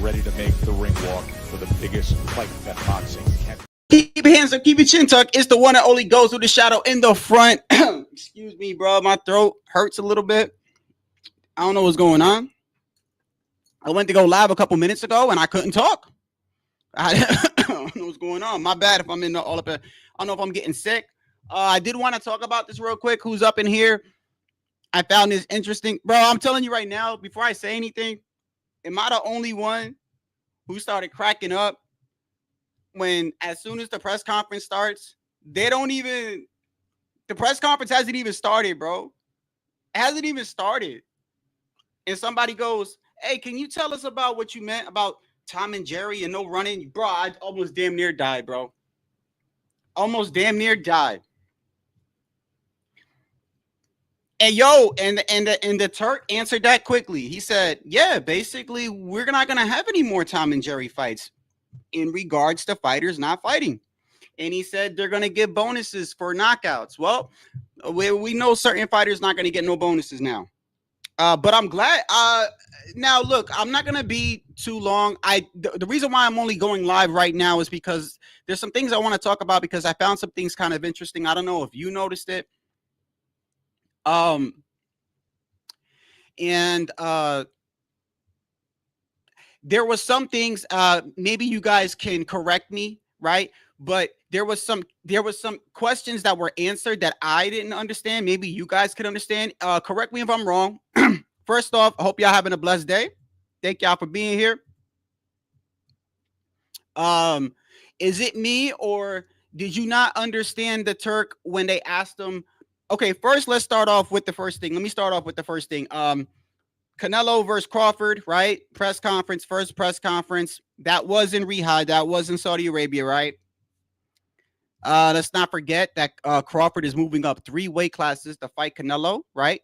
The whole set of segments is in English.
ready to make the ring walk for the biggest fight that boxing can. Keep your hands up, keep your chin tucked. It's the one that only goes with the shadow in the front. Excuse me, bro. My throat hurts a little bit. I don't know what's going on. I went to go live a couple minutes ago and I couldn't talk. I don't know what's going on. My bad if I'm in the all up. I don't know if I'm getting sick. I did want to talk about this real quick. Who's up in here? I found this interesting. Bro, I'm telling you right now, before I say anything, am I the only one who started cracking up when as soon as the press conference starts, they don't even, the press conference hasn't even started, bro. It hasn't even started. And somebody goes, hey, can you tell us about what you meant about Tom and Jerry and no running? Bro, I almost damn near died, bro. Almost damn near died. And yo, and the Turk answered that quickly. He said, yeah, basically, we're not going to have any more Tom and Jerry fights in regards to fighters not fighting. And he said they're going to give bonuses for knockouts. Well, we know certain fighters not going to get no bonuses now. But I'm glad. Now, look, I'm not going to be too long. The reason why I'm only going live right now is because there's some things I want to talk about because I found some things kind of interesting. I don't know if you noticed it. There was some things, maybe you guys can correct me, right? But there was some questions that were answered that I didn't understand. Maybe you guys could understand. Correct me if I'm wrong. First off, I hope y'all having a blessed day. Thank y'all for being here. Is it me or did you not understand the Turk when they asked him? Okay, first, let's start off with the first thing. Let me start off with the first thing. Canelo versus Crawford, right? Press conference, first press conference. That was in Riyadh. That was in Saudi Arabia, right? Let's not forget that Crawford is moving up 3 weight classes to fight Canelo, right?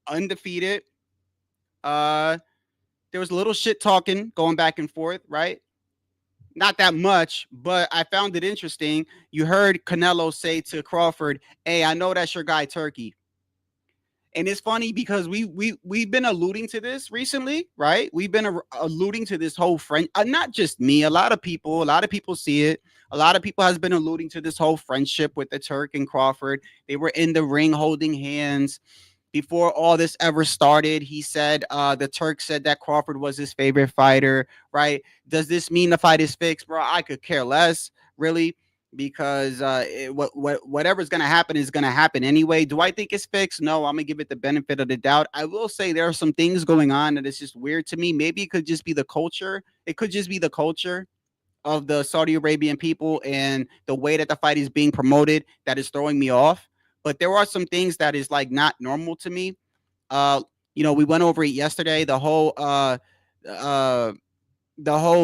Undefeated. There was a little shit talking going back and forth, right? Not that much, but I found it interesting. You heard Canelo say to Crawford, hey, I know that's your guy, Turki. And it's funny because we've been alluding to this recently, right? We've been alluding to this whole friend, not just me. A lot of people see it. A lot of people has been alluding to this whole friendship with the Turk and Crawford. They were in the ring holding hands before all this ever started. He said the Turk said that Crawford was his favorite fighter, right? Does this mean the fight is fixed, bro? I could care less, really. Because whatever's going to happen is going to happen anyway. Do I think it's fixed? No, I'm going to give it the benefit of the doubt. I will say there are some things going on that is just weird to me. Maybe it could just be the culture. It could just be the culture of the Saudi Arabian people and the way that the fight is being promoted that is throwing me off. But there are some things that is like not normal to me. We went over it yesterday. The whole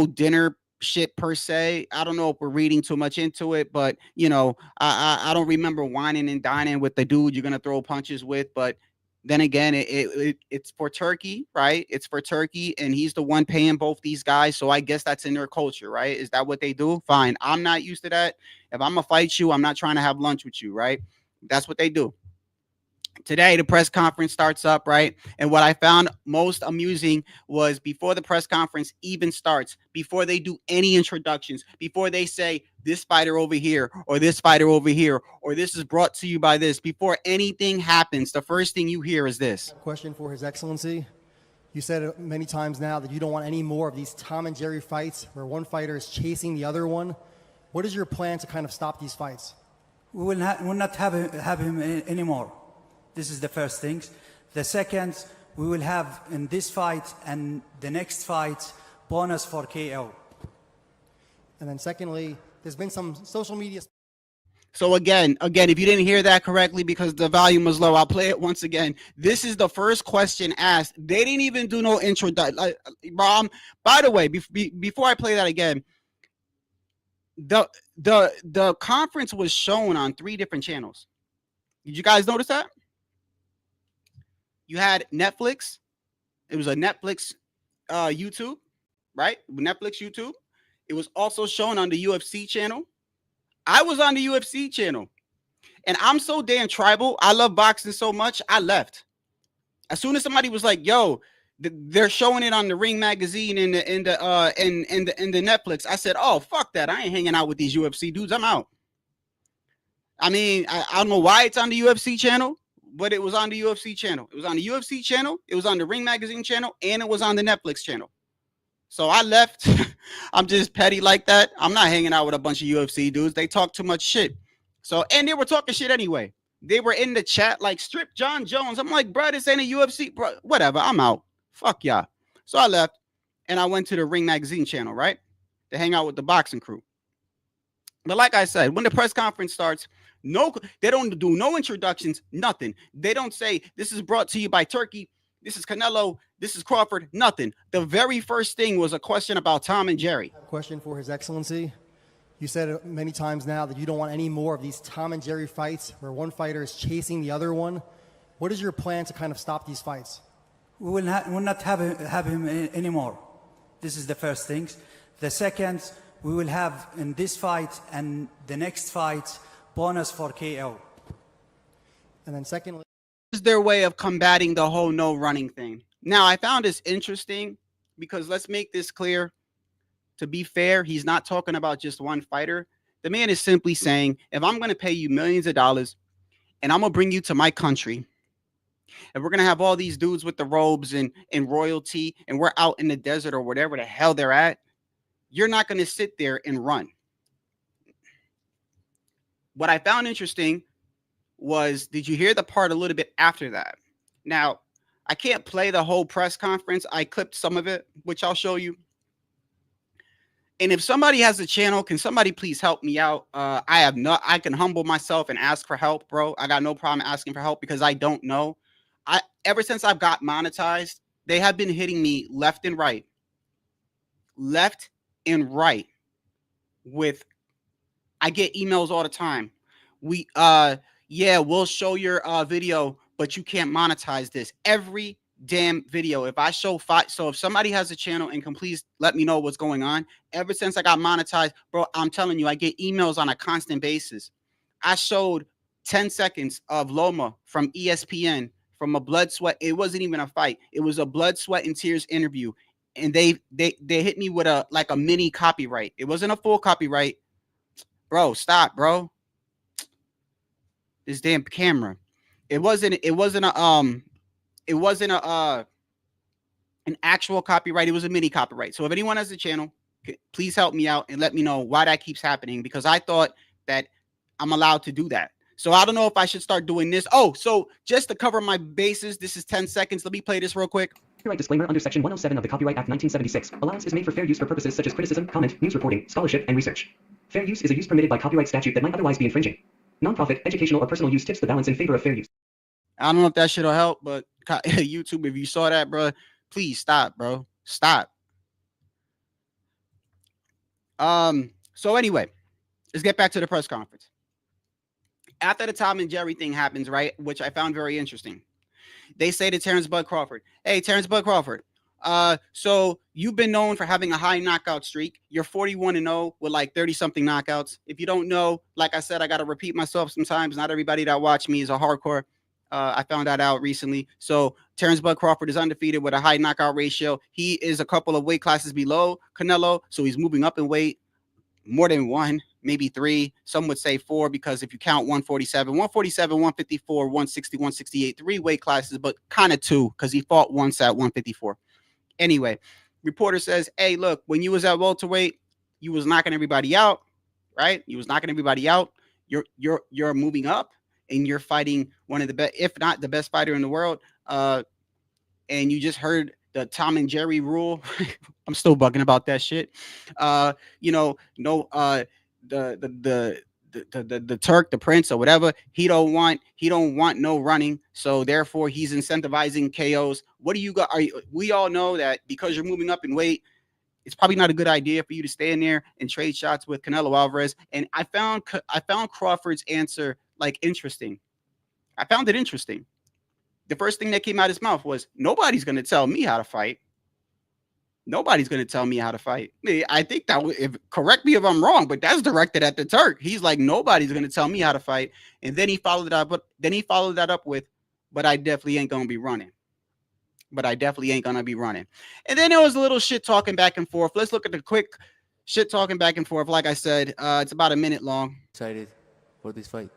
dinner shit per se. I don't know if we're reading too much into it, but I don't remember whining and dining with the dude you're gonna throw punches with. But then again, it's for Turkey, right? It's for Turkey, and he's the one paying both these guys. So I guess that's in their culture, right? Is that what they do? Fine. I'm not used to that. If I'm gonna fight you, I'm not trying to have lunch with you, right? That's what they do. Today, the press conference starts up, right? And what I found most amusing was before the press conference even starts, before they do any introductions, before they say this fighter over here or this fighter over here, or this is brought to you by this, before anything happens, the first thing you hear is this. Question for His Excellency. You said it many times now that you don't want any more of these Tom and Jerry fights where one fighter is chasing the other one. What is your plan to kind of stop these fights? We will not have him anymore. This is the first thing. The second, we will have in this fight and the next fight bonus for KO. And then secondly, there's been some social media. So again, if you didn't hear that correctly because the volume was low, I'll play it once again. This is the first question asked. They didn't even do no introduction. By the way, before I play that again, the conference was shown on 3 different channels. Did you guys notice that? You had Netflix. It was a Netflix YouTube, right? Netflix YouTube. It was also shown on the UFC channel. I was on the UFC channel. And I'm so damn tribal. I love boxing so much. I left. As soon as somebody was like, yo, they're showing it on the Ring magazine in the Netflix. I said, oh, fuck that. I ain't hanging out with these UFC dudes. I'm out. I mean, I don't know why it's on the UFC channel, but it was on the UFC channel. It was on the UFC channel. It was on the Ring magazine channel, and it was on the Netflix channel. So I left. I'm just petty like that. I'm not hanging out with a bunch of UFC dudes. They talk too much shit. So, and they were talking shit anyway. They were in the chat like, strip John Jones. I'm like, bro, this ain't a UFC. Bro, whatever. I'm out. Fuck y'all. So I left, and I went to the Ring magazine channel, right, to hang out with the boxing crew. But like I said, when the press conference starts, no, they don't do no introductions, nothing. They don't say, this is brought to you by Turkey. This is Canelo. This is Crawford. Nothing. The very first thing was a question about Tom and Jerry. Question for His Excellency. You said many times now that you don't want any more of these Tom and Jerry fights where one fighter is chasing the other one. What is your plan to kind of stop these fights? We will not have him anymore. This is the first thing. The second, we will have in this fight and the next fight bonus for KO. And then secondly, is their way of combating the whole no running thing. Now, I found this interesting because let's make this clear. To be fair, he's not talking about just one fighter. The man is simply saying, if I'm going to pay you millions of dollars and I'm going to bring you to my country and we're going to have all these dudes with the robes and royalty and we're out in the desert or whatever the hell they're at, you're not going to sit there and run. What I found interesting was, did you hear the part a little bit after that? Now, I can't play the whole press conference. I clipped some of it, which I'll show you. And if somebody has a channel, can somebody please help me out? I can humble myself and ask for help, bro. I got no problem asking for help because I don't know. Ever since I've got monetized, they have been hitting me left and right with, I get emails all the time. Yeah, we'll show your video, but you can't monetize this. Every damn video. If I show so if somebody has a channel and can please let me know what's going on. Ever since I got monetized, bro, I'm telling you, I get emails on a constant basis. I showed 10 seconds of Loma from ESPN from a blood sweat. It wasn't even a fight. It was a blood sweat and tears interview. And they hit me with a mini copyright. It wasn't a full copyright. Bro, stop, bro. This damn camera. It wasn't an actual copyright. It was a mini copyright. So if anyone has a channel, please help me out and let me know why that keeps happening, because I thought that I'm allowed to do that. So I don't know if I should start doing this. Oh, so just to cover my bases, this is 10 seconds. Let me play this real quick. Copyright disclaimer under Section 107 of the Copyright Act 1976. Allowance is made for fair use for purposes such as criticism, comment, news reporting, scholarship, and research. Fair use is a use permitted by copyright statute that might otherwise be infringing. Nonprofit, educational, or personal use tips the balance in favor of fair use. I don't know if that shit'll help, but YouTube, if you saw that, bro, please stop, bro. Stop. So anyway, let's get back to the press conference. After the Tom and Jerry thing happens, right, which I found very interesting, they say to Terrence Bud Crawford, hey, Terrence Bud Crawford, so you've been known for having a high knockout streak. You're 41-0 with like 30-something knockouts. If you don't know, like I said, I got to repeat myself sometimes. Not everybody that watch me is a hardcore. I found that out recently. So Terrence Bud Crawford is undefeated with a high knockout ratio. He is a couple of weight classes below Canelo, so he's moving up in weight. More than one, maybe three. Some would say four, because if you count 147, 154, 160, 168, 3 weight classes, but kind of 2, because he fought once at 154. Anyway, reporter says, hey, look, when you was at welterweight, you was knocking everybody out, right? You was knocking everybody out. You're moving up, and you're fighting one of the best, if not the best fighter in the world. And you just heard the Tom and Jerry rule. I'm still bugging about that shit. The Turk, the Prince, or whatever, he don't want no running, so therefore he's incentivizing KOs. What do you got? We all know that because you're moving up in weight, it's probably not a good idea for you to stay in there and trade shots with Canelo Alvarez. And I found Crawford's answer like interesting. I found it interesting. The first thing that came out of his mouth was, nobody's going to tell me how to fight. Nobody's going to tell me how to fight. I think that, correct me if I'm wrong, but that's directed at the Turk. He's like, nobody's going to tell me how to fight. And then he followed that up with, but I definitely ain't going to be running. but I definitely ain't gonna be running. And then there was a little shit talking back and forth. Let's look at the quick shit talking back and forth. Like I said, it's about a minute long. Excited for this fight.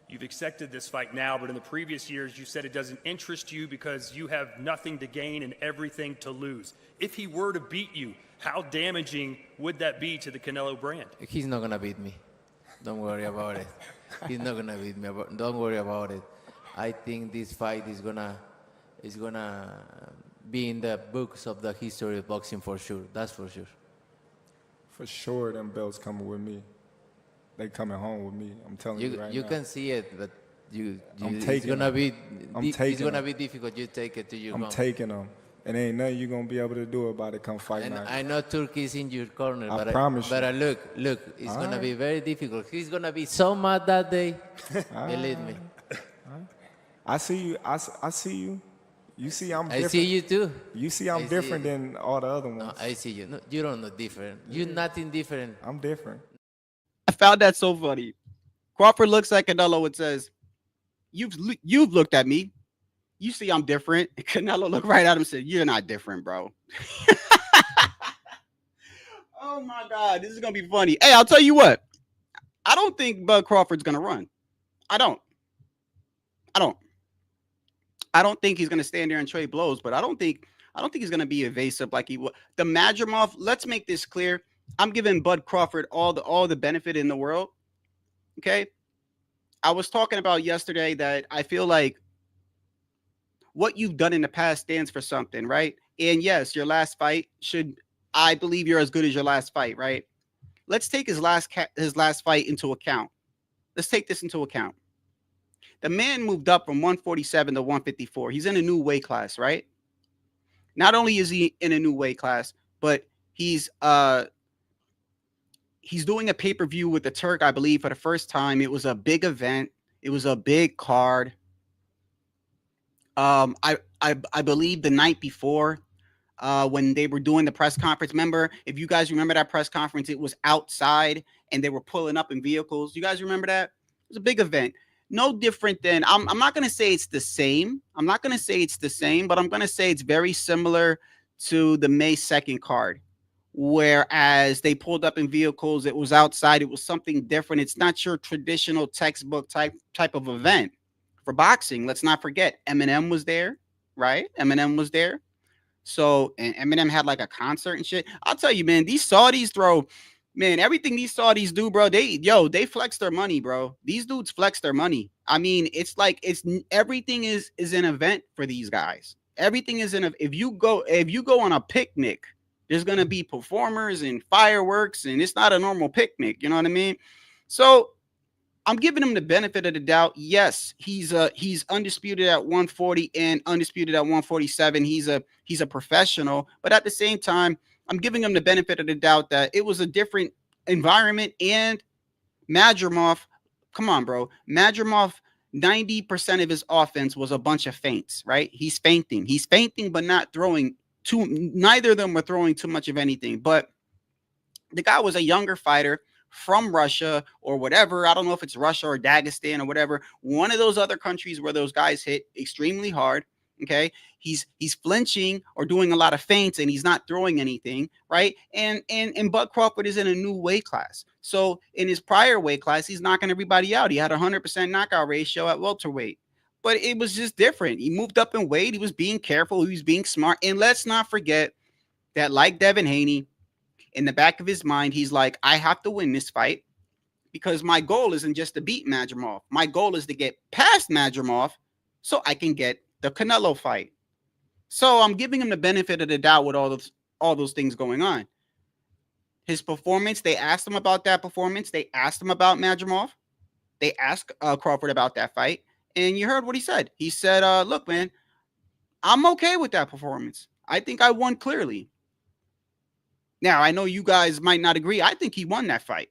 You've accepted this fight now, but in the previous years, you said it doesn't interest you because you have nothing to gain and everything to lose. If he were to beat you, how damaging would that be to the Canelo brand? He's not gonna beat me. Don't worry about it. He's not gonna beat me. Don't worry about it. I think this fight is gonna be in the books of the history of boxing for sure. That's for sure. For sure, them belts coming with me. They coming home with me. I'm telling you right now. You can see it, but it's gonna be difficult. You take it to your I'm taking them. And ain't nothing you gonna be able to do about it come fight and night. I know Turki is in your corner, but promise you. But look, it's gonna be very difficult. He's gonna be so mad that day. Believe me. I see you. I see you. You see I'm different. I see you too. You see I'm different than all the other ones. No, I see you. No, you don't know different. You're nothing different. I'm different. I found that so funny. Crawford looks at Canelo and says, "You've looked at me. You see I'm different." And Canelo looked right at him and said, "You're not different, bro." Oh my God, this is gonna be funny. Hey, I'll tell you what. I don't think Bud Crawford's gonna run. I don't think he's gonna stand there and trade blows, but I don't think he's gonna be evasive like he was. The Madrimov, let's make this clear. I'm giving Bud Crawford all the benefit in the world. Okay. I was talking about yesterday that I feel like what you've done in the past stands for something, right? And yes, your last fight I believe you're as good as your last fight, right? Let's take his last fight into account. Let's take this into account. The man moved up from 147 to 154. He's in a new weight class, right? Not only is he in a new weight class, but he's doing a pay-per-view with the Turk, I believe, for the first time. It was a big event. It was a big card. I believe the night before, when they were doing the press conference, remember, if you guys remember that press conference, it was outside and they were pulling up in vehicles. You guys remember that? It was a big event. No different than, I'm not going to say it's the same. I'm not going to say it's the same, but I'm going to say it's very similar to the May 2nd card. Whereas they pulled up in vehicles, it was outside, it was something different. It's not your traditional textbook type of event for boxing. Let's not forget, Eminem was there, right? Eminem was there. So, and Eminem had like a concert and shit. I'll tell you, man, these Saudis everything these Saudis do, bro, they flex their money, bro. These dudes flex their money. I mean, it's like everything is an event for these guys. Everything is if you go on a picnic, there's going to be performers and fireworks, and it's not a normal picnic. You know what I mean? So I'm giving him the benefit of the doubt. Yes, he's undisputed at 140 and undisputed at 147. He's a professional, but at the same time, I'm giving him the benefit of the doubt that it was a different environment. And Madrimov, come on, bro. Madrimov, 90% of his offense was a bunch of feints, right? He's feinting, but not throwing. Neither of them were throwing too much of anything, but the guy was a younger fighter from Russia or whatever. I don't know if it's Russia or Dagestan or whatever. One of those other countries where those guys hit extremely hard. Okay. He's flinching or doing a lot of feints and he's not throwing anything. Right. And Bud Crawford is in a new weight class. So in his prior weight class, he's knocking everybody out. He had a 100% knockout ratio at welterweight. But it was just different. He moved up in weight. He was being careful. He was being smart. And let's not forget that, like Devin Haney, in the back of his mind, he's like, I have to win this fight because my goal isn't just to beat Madrimov. My goal is to get past Madrimov so I can get the Canelo fight. So I'm giving him the benefit of the doubt with all those things going on. His performance, they asked him about that performance. They asked him about Madrimov. They asked Crawford about that fight. And you heard what he said. He said, look, man, I'm okay with that performance. I think I won clearly. Now, I know you guys might not agree. I think he won that fight.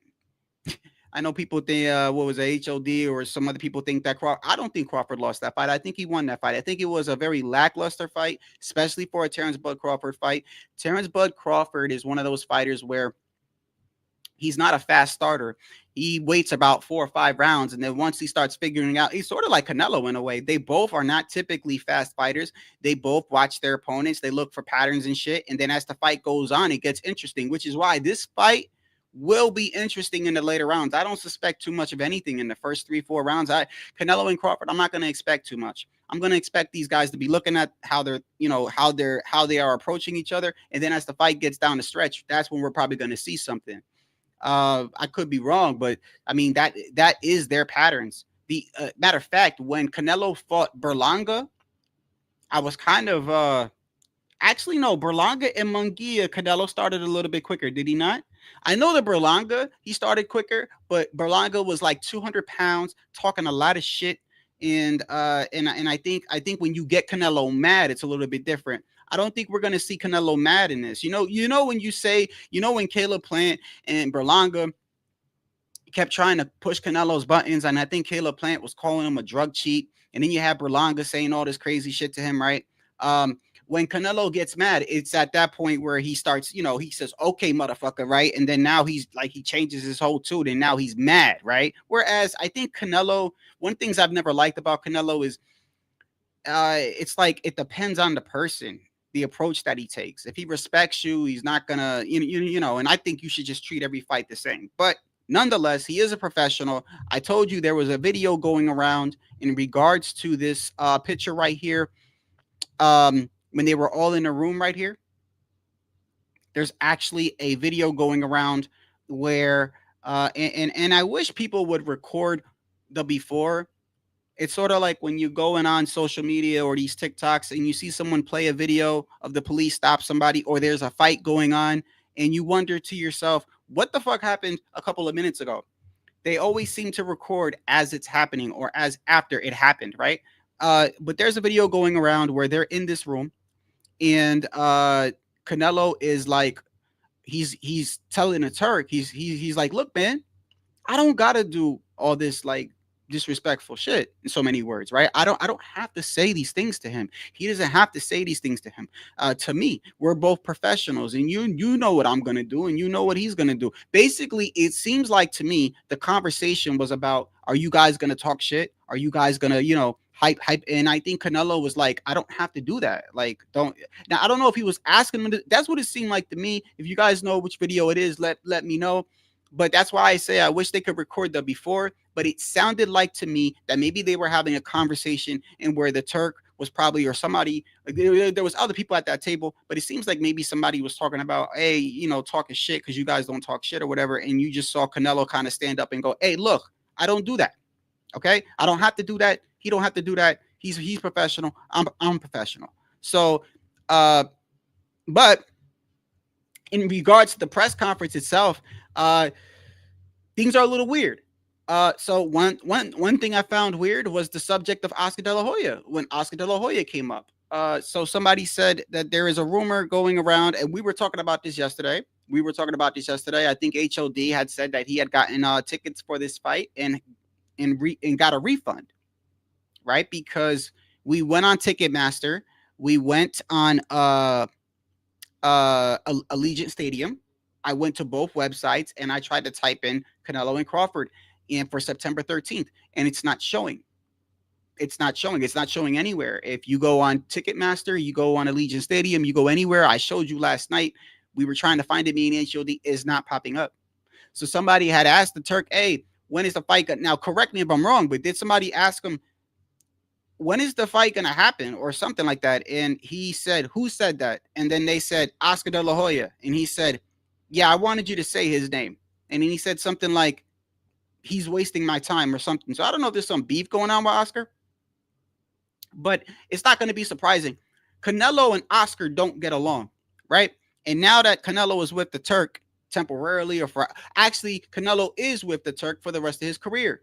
I know people think, what was it, HOD or some other people think that I don't think Crawford lost that fight. I think he won that fight. I think it was a very lackluster fight, especially for a Terrence Bud Crawford fight. Terrence Bud Crawford is one of those fighters where he's not a fast starter. He waits about 4 or 5 rounds, and then once he starts figuring out, he's sort of like Canelo in a way. They both are not typically fast fighters. They both watch their opponents. They look for patterns and shit. And then as the fight goes on, it gets interesting, which is why this fight will be interesting in the later rounds. I don't suspect too much of anything in the first 3-4 rounds. Canelo and Crawford, I'm not going to expect too much. I'm going to expect these guys to be looking at how they're, how they are approaching each other. And then as the fight gets down the stretch, that's when we're probably going to see something. I could be wrong, but I mean, that is their patterns. The matter of fact, when Canelo fought Berlanga, I was kind of actually no, Berlanga and Munguia, Canelo started a little bit quicker, did he not? I know that Berlanga, he started quicker, but Berlanga was like 200 pounds, talking a lot of shit. And I think when you get Canelo mad, it's a little bit different. I don't think we're going to see Canelo mad in this. When you say, when Caleb Plant and Berlanga kept trying to push Canelo's buttons, and I think Caleb Plant was calling him a drug cheat, and then you have Berlanga saying all this crazy shit to him, right? When Canelo gets mad, it's at that point where he starts, he says, okay, motherfucker, right? And then now he's like, he changes his whole tune, and now he's mad, right? Whereas I think Canelo, one things I've never liked about Canelo is it's like it depends on the person, the approach that he takes. If he respects you, he's not gonna, and I think you should just treat every fight the same. But nonetheless, he is a professional. I told you there was a video going around in regards to this picture right here. When they were all in a room right here, there's actually a video going around where and I wish people would record the before. It's sort of like when you go in on social media or these TikToks and you see someone play a video of the police stop somebody, or there's a fight going on, and you wonder to yourself, what the fuck happened a couple of minutes ago? They always seem to record as it's happening or as after it happened, right? But there's a video going around where they're in this room, and Canelo is like, he's telling a Turk, he's like, look, man, I don't gotta do all this like disrespectful shit, in so many words, right? I don't have to say these things to him. He doesn't have to say these things to him. To me, we're both professionals, and you know what I'm gonna do, and you know what he's gonna do. Basically, it seems like to me the conversation was about, are you guys gonna talk shit? Are you guys gonna, hype? And I think Canelo was like, I don't have to do that. Like, don't. Now I don't know if he was asking him. That's what it seemed like to me. If you guys know which video it is, let me know. But that's why I say I wish they could record the before. But it sounded like to me that maybe they were having a conversation, and where the Turk was probably, or somebody, there was other people at that table, but it seems like maybe somebody was talking about, hey, talking shit because you guys don't talk shit or whatever. And you just saw Canelo kind of stand up and go, hey, look, I don't do that. Okay. I don't have to do that. He don't have to do that. He's professional. I'm professional. So, but in regards to the press conference itself, things are a little weird. So one thing I found weird was the subject of Oscar De La Hoya when Oscar De La Hoya came up. So somebody said that there is a rumor going around, and we were talking about this yesterday. I think HOD had said that he had gotten tickets for this fight and got a refund, right? Because we went on Ticketmaster, we went on Allegiant Stadium. I went to both websites and I tried to type in Canelo and Crawford and for September 13th, and it's not showing. It's not showing anywhere. If you go on Ticketmaster, you go on Allegiant Stadium, you go anywhere. I showed you last night. We were trying to find it. Me and HOD is not popping up. So somebody had asked the Turk, hey, when is the fight? Now, correct me if I'm wrong, but did somebody ask him, when is the fight going to happen or something like that? And he said, who said that? And then they said, Oscar De La Hoya. And he said, yeah, I wanted you to say his name. And then he said something like, he's wasting my time or something. So I don't know if there's some beef going on with Oscar, but it's not going to be surprising. Canelo and Oscar don't get along, right? And now that Canelo is with the Turk temporarily, actually Canelo is with the Turk for the rest of his career.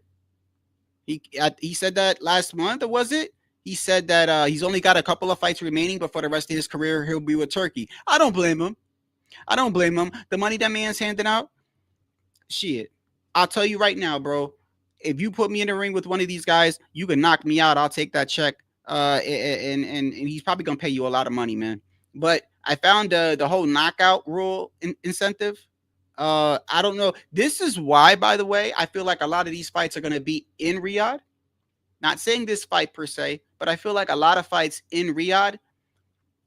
He said that last month, or was it? He said that he's only got a couple of fights remaining, but for the rest of his career, he'll be with Turkey. I don't blame him. The money that man's handing out, shit. I'll tell you right now, bro. If you put me in the ring with one of these guys, you can knock me out. I'll take that check. And he's probably gonna pay you a lot of money, man. But I found the whole knockout rule incentive. I don't know. This is why, by the way, I feel like a lot of these fights are going to be in Riyadh. Not saying this fight per se, but I feel like a lot of fights in Riyadh,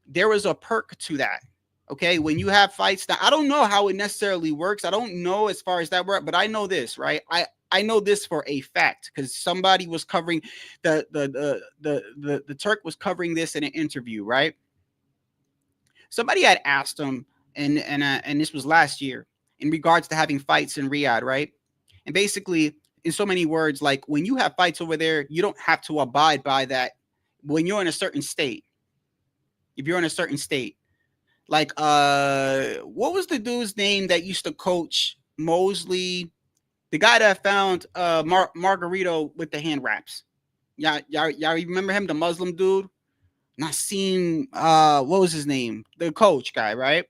there is a perk to that. Okay, when you have fights, now I don't know how it necessarily works. I don't know as far as that work, but I know this, right? I know this for a fact because somebody was covering the Turk was covering this in an interview, right? Somebody had asked him, and this was last year, in regards to having fights in Riyadh, right? And basically, in so many words, like when you have fights over there, you don't have to abide by that when you're in a certain state. If you're in a certain state, like what was the dude's name that used to coach Mosley? The guy that found Margarito with the hand wraps. Y'all remember him, the Muslim dude? Nassim, what was his name? The coach guy, right?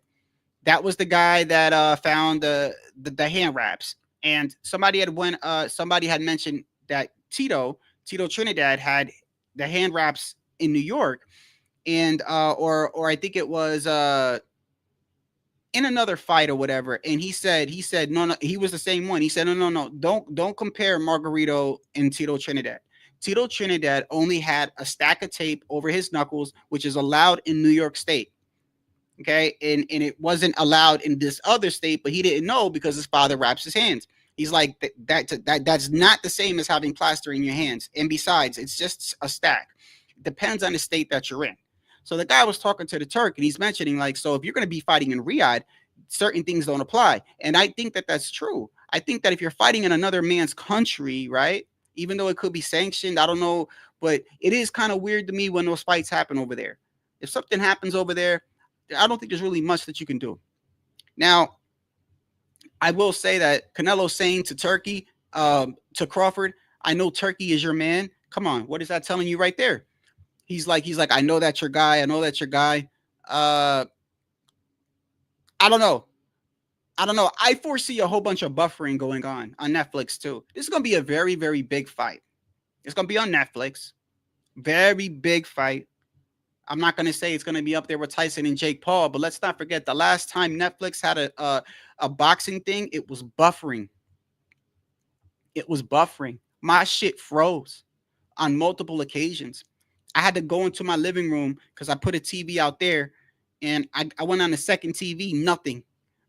That was the guy that found the hand wraps. And somebody had mentioned that Tito Trinidad had the hand wraps in New York, and or I think it was in another fight or whatever. And he said no, he was the same one. He said no, don't compare Margarito and Tito Trinidad. Tito Trinidad only had a stack of tape over his knuckles, which is allowed in New York State. Okay, and it wasn't allowed in this other state, but he didn't know because his father wraps his hands. He's like that's not the same as having plaster in your hands. And besides, it's just a stack. It depends on the state that you're in. So the guy was talking to the Turk, and he's mentioning like, so if you're going to be fighting in Riyadh, certain things don't apply. And I think that that's true. I think that if you're fighting in another man's country, right? Even though it could be sanctioned, I don't know, but it is kind of weird to me when those fights happen over there. If something happens over there, I don't think there's really much that you can do. Now, I will say that Canelo saying to Turki, to Crawford, I know Turki is your man. Come on, what is that telling you right there? He's like, I know that's your guy. I know that's your guy. I don't know. I don't know. I foresee a whole bunch of buffering going on Netflix too. This is gonna be a very, very big fight. It's gonna be on Netflix. Very big fight. I'm not going to say it's going to be up there with Tyson and Jake Paul, but let's not forget the last time Netflix had a boxing thing, it was buffering. It was buffering. My shit froze on multiple occasions. I had to go into my living room because I put a TV out there, and I went on the second TV, nothing.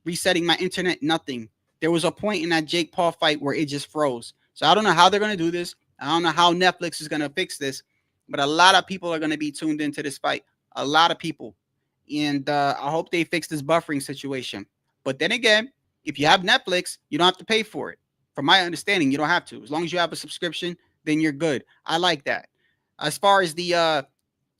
Resetting my internet, nothing. There was a point in that Jake Paul fight where it just froze. So I don't know how they're going to do this. I don't know how Netflix is going to fix this, but a lot of people are going to be tuned into this fight. A lot of people. And I hope they fix this buffering situation. But then again, if you have Netflix, you don't have to pay for it. From my understanding, you don't have to. As long as you have a subscription, then you're good. I like that. As far as the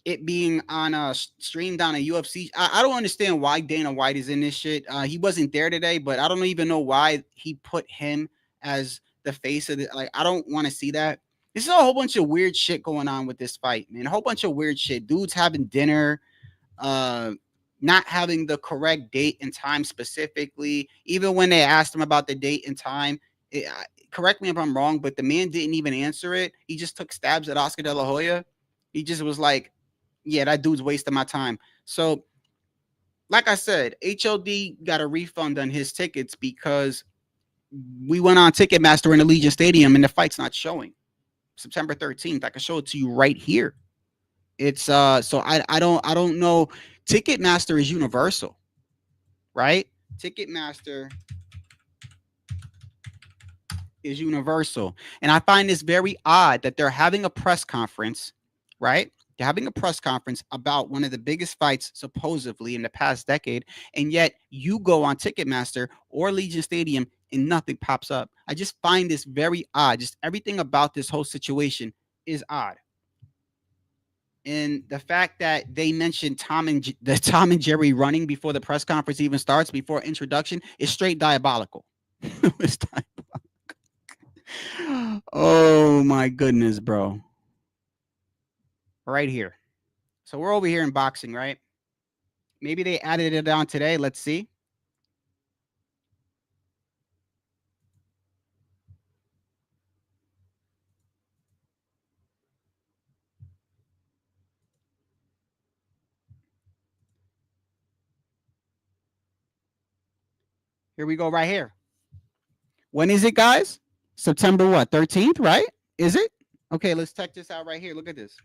it being on streamed on a UFC, I don't understand why Dana White is in this shit. He wasn't there today, but I don't even know why he put him as the face of it. Like, I don't want to see that. This is a whole bunch of weird shit going on with this fight, man. A whole bunch of weird shit. Dudes having dinner, uh, not having the correct date and time specifically. Even when they asked him about the date and time, correct me if I'm wrong, but the man didn't even answer it. He just took stabs at Oscar De La Hoya. He just was like, yeah, that dude's wasting my time. So, like I said, HLD got a refund on his tickets because we went on Ticketmaster in Allegiant Stadium and the fight's not showing. September 13th. I can show it to you right here. It's so I don't know. Ticketmaster is universal, right? Ticketmaster is universal. And I find this very odd that they're having a press conference, right? They're having a press conference about one of the biggest fights supposedly in the past decade, and yet you go on Ticketmaster or Legion Stadium and nothing pops up. I just find this very odd. Just everything about this whole situation is odd. And the fact that they mentioned Tom and Jerry running before the press conference even starts, before introduction, is straight diabolical. It's oh my goodness, bro. Right here. So we're over here in boxing, right? Maybe they added it on today. Let's see. Here we go right here. When is it, guys? September what? 13th, right? Is it? Okay, let's check this out right here. Look at this.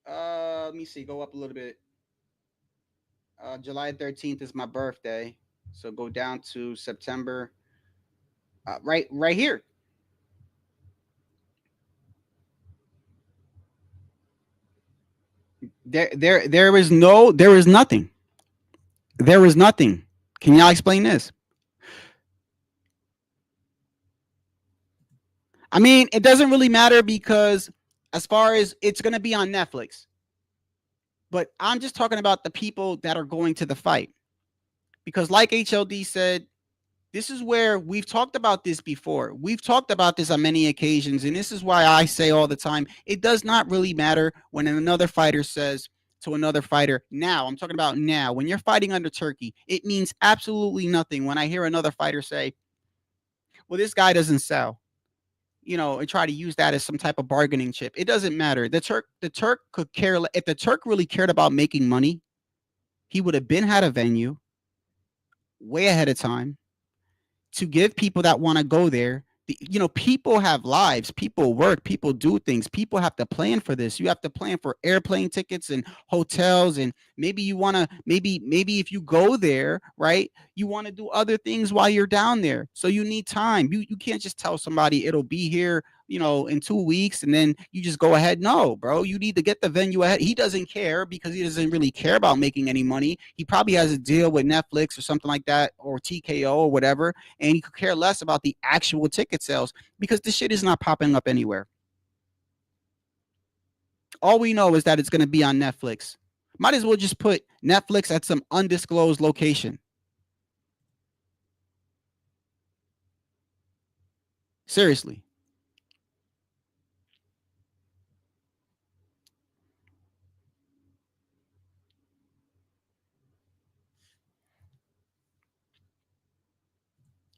Let me see. Go up a little bit. July 13th is my birthday. So go down to September. Right here. There is nothing. There is nothing. Can y'all explain this? I mean, it doesn't really matter because as far as it's going to be on Netflix, but I'm just talking about the people that are going to the fight. Because like HLD said, this is where we've talked about this before. We've talked about this on many occasions. And this is why I say all the time, it does not really matter when another fighter says to another fighter, now, I'm talking about now, when you're fighting under Turki, it means absolutely nothing when I hear another fighter say, well, this guy doesn't sell, and try to use that as some type of bargaining chip. It doesn't matter. The Turk could care. If the Turk really cared about making money, he would have had a venue way ahead of time to give people that want to go there. People have lives, people work, people do things, people have to plan for this. You have to plan for airplane tickets and hotels, and maybe you want to, maybe if you go there, right, you want to do other things while you're down there. So you need time. You can't just tell somebody it'll be here, in 2 weeks and then you just go ahead. No, bro, you need to get the venue ahead. He doesn't care because he doesn't really care about making any money. He probably has a deal with Netflix or something like that, or TKO or whatever, and he could care less about the actual ticket sales because this shit is not popping up anywhere. All we know is that it's going to be on Netflix. Might as well just put Netflix at some undisclosed location. Seriously.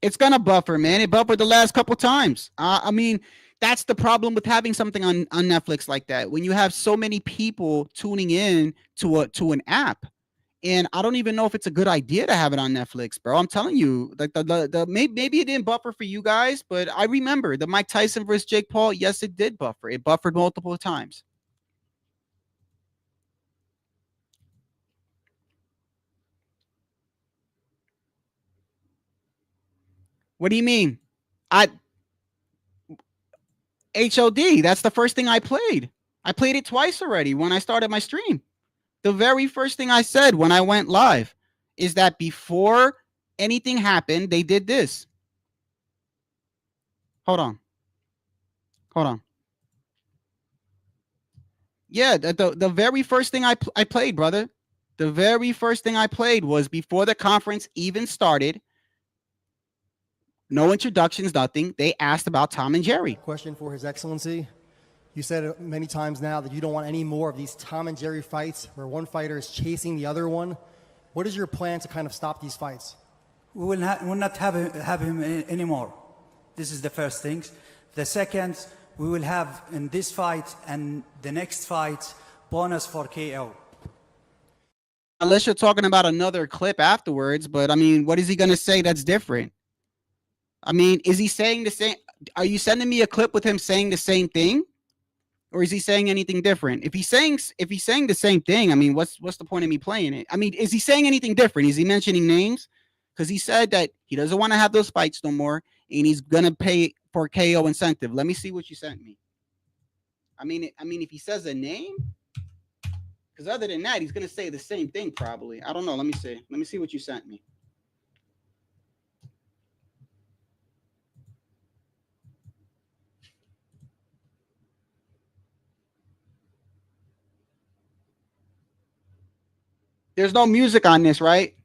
It's going to buffer, man. It buffered the last couple times. I mean, that's the problem with having something on Netflix like that. When you have so many people tuning in to an app, and I don't even know if it's a good idea to have it on Netflix, bro. I'm telling you, like maybe it didn't buffer for you guys, but I remember the Mike Tyson versus Jake Paul. Yes, it did buffer. It buffered multiple times. What do you mean? HOD, that's the first thing I played. I played it twice already when I started my stream. The very first thing I said when I went live is that before anything happened, they did this. Hold on. Yeah, the very first thing I played, brother. The very first thing I played was before the conference even started. No introductions, nothing. They asked about Tom and Jerry. Question for His Excellency. You said it many times now that you don't want any more of these Tom and Jerry fights where one fighter is chasing the other one. What is your plan to kind of stop these fights? We will not have him anymore. This is the first thing. The second, we will have in this fight and the next fight bonus for KO. Unless you're talking about another clip afterwards, but I mean, what is he going to say that's different? I mean, is he saying the same? Are you sending me a clip with him saying the same thing? Or is he saying anything different? If he's saying the same thing, I mean, what's the point of me playing it? I mean, is he saying anything different? Is he mentioning names? Because he said that he doesn't want to have those fights no more, and he's gonna pay for KO incentive. Let me see what you sent me. I mean, if he says a name, because other than that, he's gonna say the same thing probably. I don't know. Let me see. Let me see what you sent me. There's no music on this, right?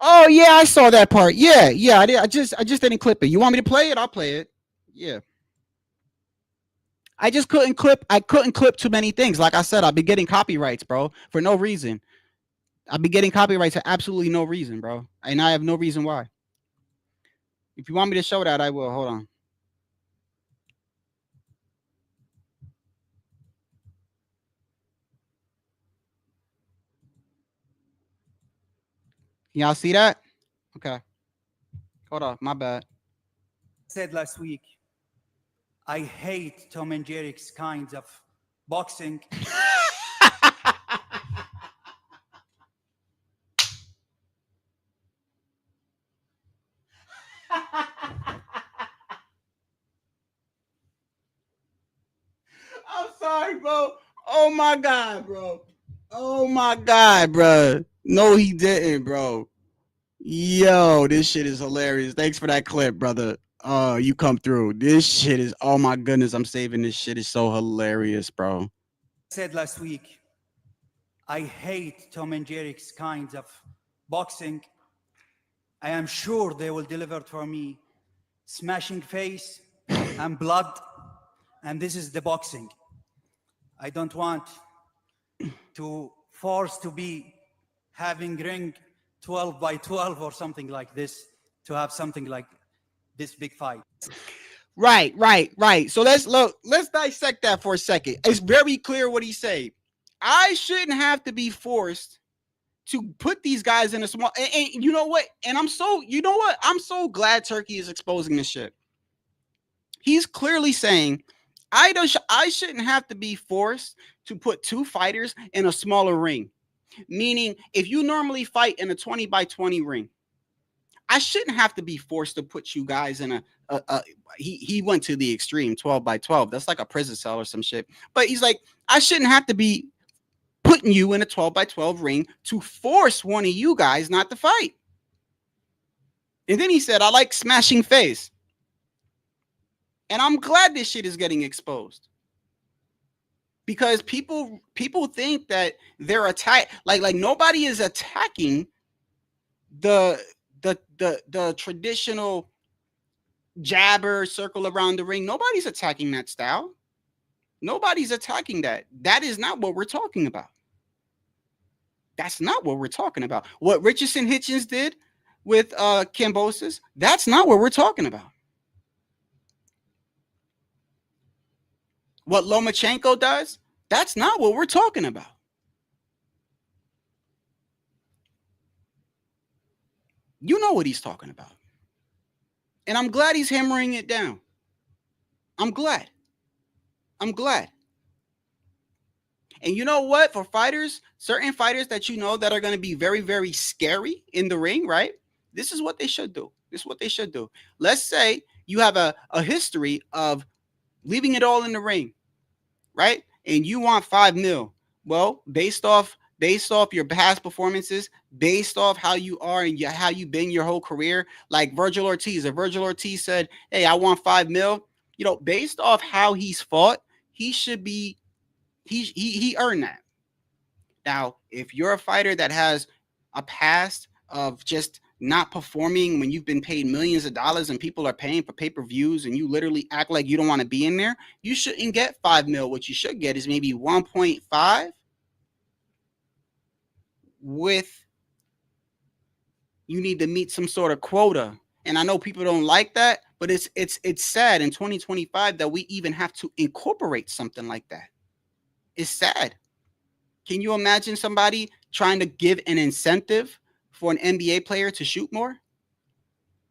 Oh yeah, I saw that part. Yeah, I did. I just didn't clip it. You want me to play it? I'll play it. Yeah. I just couldn't clip. I couldn't clip too many things. Like I said, I've been getting copyrights, bro, for no reason. I've been getting copyrights for absolutely no reason, bro, and I have no reason why. If you want me to show that, I will. Hold on. Y'all see that? Okay. Hold on. My bad. Said last week, I hate Tom and Jerry's kinds of boxing. I'm sorry, bro. Oh my God, bro. Oh my God, bro. No, he didn't, bro. Yo, this shit is hilarious. Thanks for that clip, brother. You come through. This shit is, oh my goodness, I'm saving this shit. Is so hilarious, bro. Said last week, I hate Tom and Jerry's kinds of boxing. I am sure they will deliver for me smashing face and blood, and this is the boxing. I don't want to force to be having ring 12 by 12 or something like this to have something like this big fight. Right. So let's dissect that for a second. It's very clear what he said. I shouldn't have to be forced to put these guys in a small, and you know what? And I'm so glad Turki is exposing this shit. He's clearly saying, I shouldn't have to be forced to put two fighters in a smaller ring. Meaning, if you normally fight in a 20 by 20 ring, I shouldn't have to be forced to put you guys in he went to the extreme 12 by 12. That's like a prison cell or some shit. But he's like, I shouldn't have to be putting you in a 12 by 12 ring to force one of you guys not to fight. And then he said, I like smashing face. And I'm glad this shit is getting exposed. Because people think that they're like nobody is attacking the traditional jabber circle around the ring. Nobody's attacking that style. Nobody's attacking that. That is not what we're talking about. That's not what we're talking about. What Richardson Hitchens did with Kambosos, that's not what we're talking about. What Lomachenko does, that's not what we're talking about. You know what he's talking about. And I'm glad he's hammering it down. I'm glad. And you know what? For fighters, certain fighters that you know that are going to be very, very scary in the ring, right? This is what they should do. Let's say you have a history of leaving it all in the ring, right? And you want $5 million. Well, based off your past performances, based off how you are and how you've been your whole career, like Virgil Ortiz. If Virgil Ortiz said, hey, I want $5 million, based off how he's fought, he should be, he earned that. Now, if you're a fighter that has a past of just not performing when you've been paid millions of dollars and people are paying for pay-per-views and you literally act like you don't want to be in there, you shouldn't get $5 million. What you should get is maybe 1.5 with you need to meet some sort of quota. And I know people don't like that, but it's sad in 2025 that we even have to incorporate something like that. It's sad. Can you imagine somebody trying to give an incentive for an NBA player to shoot more?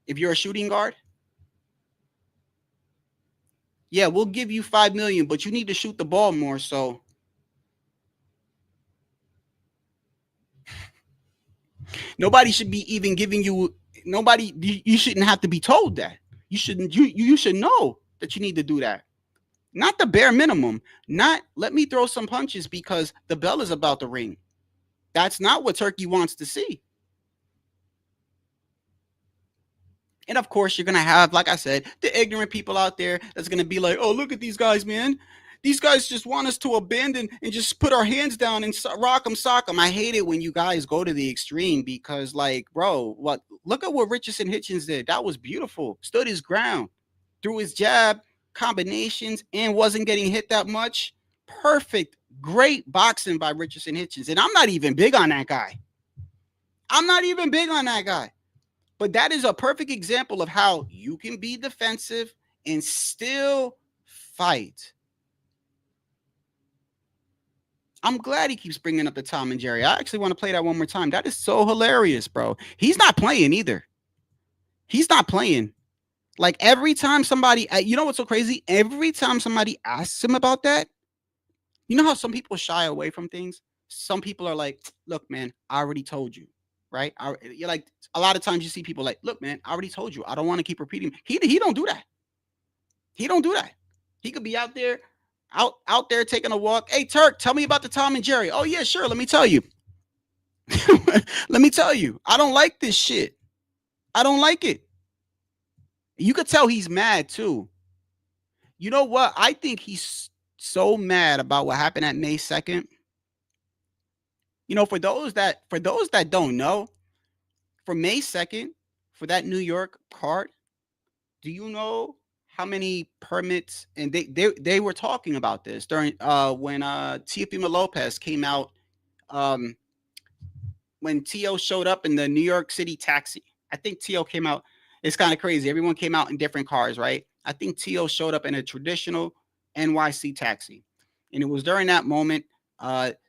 If you're a shooting guard? Yeah, we'll give you $5 million, but you need to shoot the ball more. So nobody should be even giving you, you shouldn't have to be told that. You should know that you need to do that. Not the bare minimum. Not let me throw some punches because the bell is about to ring. That's not what Turki wants to see. And of course, you're going to have, like I said, the ignorant people out there that's going to be like, oh, look at these guys, man. These guys just want us to abandon and just put our hands down and rock them, sock them. I hate it when you guys go to the extreme because, like, bro, look at what Richardson Hitchens did. That was beautiful. Stood his ground, threw his jab, combinations, and wasn't getting hit that much. Perfect. Great boxing by Richardson Hitchens. And I'm not even big on that guy. But that is a perfect example of how you can be defensive and still fight. I'm glad he keeps bringing up the Tom and Jerry. I actually want to play that one more time. That is so hilarious, bro. He's not playing either. He's not playing. Like every time somebody, you know what's so crazy? Every time somebody asks him about that, you know how some people shy away from things? Some people are like, look, man, I already told you, right? You're like, a lot of times you see people like, look, man, I already told you. I don't want to keep repeating. He don't do that. He don't do that. He could be out there taking a walk. Hey, Turk, tell me about the Tom and Jerry. Oh, yeah, sure. Let me tell you. Let me tell you. I don't like this shit. I don't like it. You could tell he's mad too. You know what? I think he's so mad about what happened at May 2nd. You know, for those that don't know, for May 2nd, for that New York card, do you know how many permits? And they were talking about this during when Teofimo Lopez came out, when Tio showed up in the New York City taxi. I think Tio came out. It's kind of crazy. Everyone came out in different cars, right? I think Tio showed up in a traditional NYC taxi. And it was during that moment,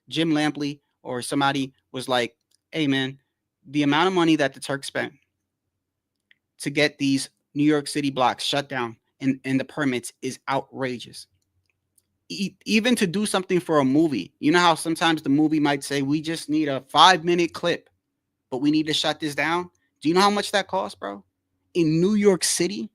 Jim Lampley or somebody was like, hey, man, the amount of money that the Turk spent to get these New York City blocks shut down and the permits is outrageous. Even to do something for a movie, you know how sometimes the movie might say, we just need a 5-minute clip, but we need to shut this down. Do you know how much that costs, bro? In New York City,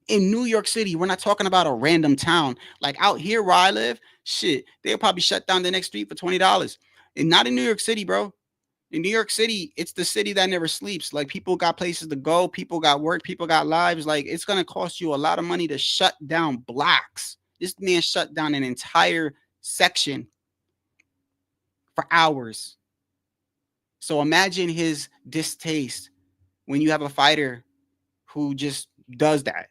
we're not talking about a random town. Like out here where I live, shit, they'll probably shut down the next street for $20. And not in New York City, bro. In New York City, it's the city that never sleeps. Like people got places to go, people got work, people got lives. Like it's gonna cost you a lot of money to shut down blocks. This man shut down an entire section for hours. So imagine his distaste when you have a fighter who just does that.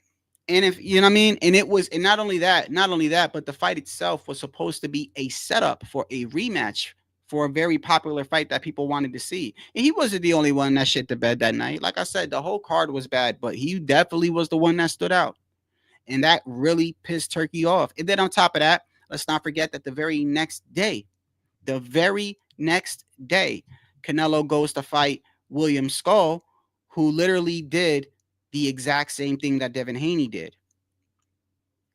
And if you know what I mean, and not only that, but the fight itself was supposed to be a setup for a rematch for a very popular fight that people wanted to see. And he wasn't the only one that shit the bed that night. Like I said, the whole card was bad, but he definitely was the one that stood out. And that really pissed Turkey off. And then on top of that, let's not forget that the very next day, Canelo goes to fight William Skull, who literally did the exact same thing that Devin Haney did,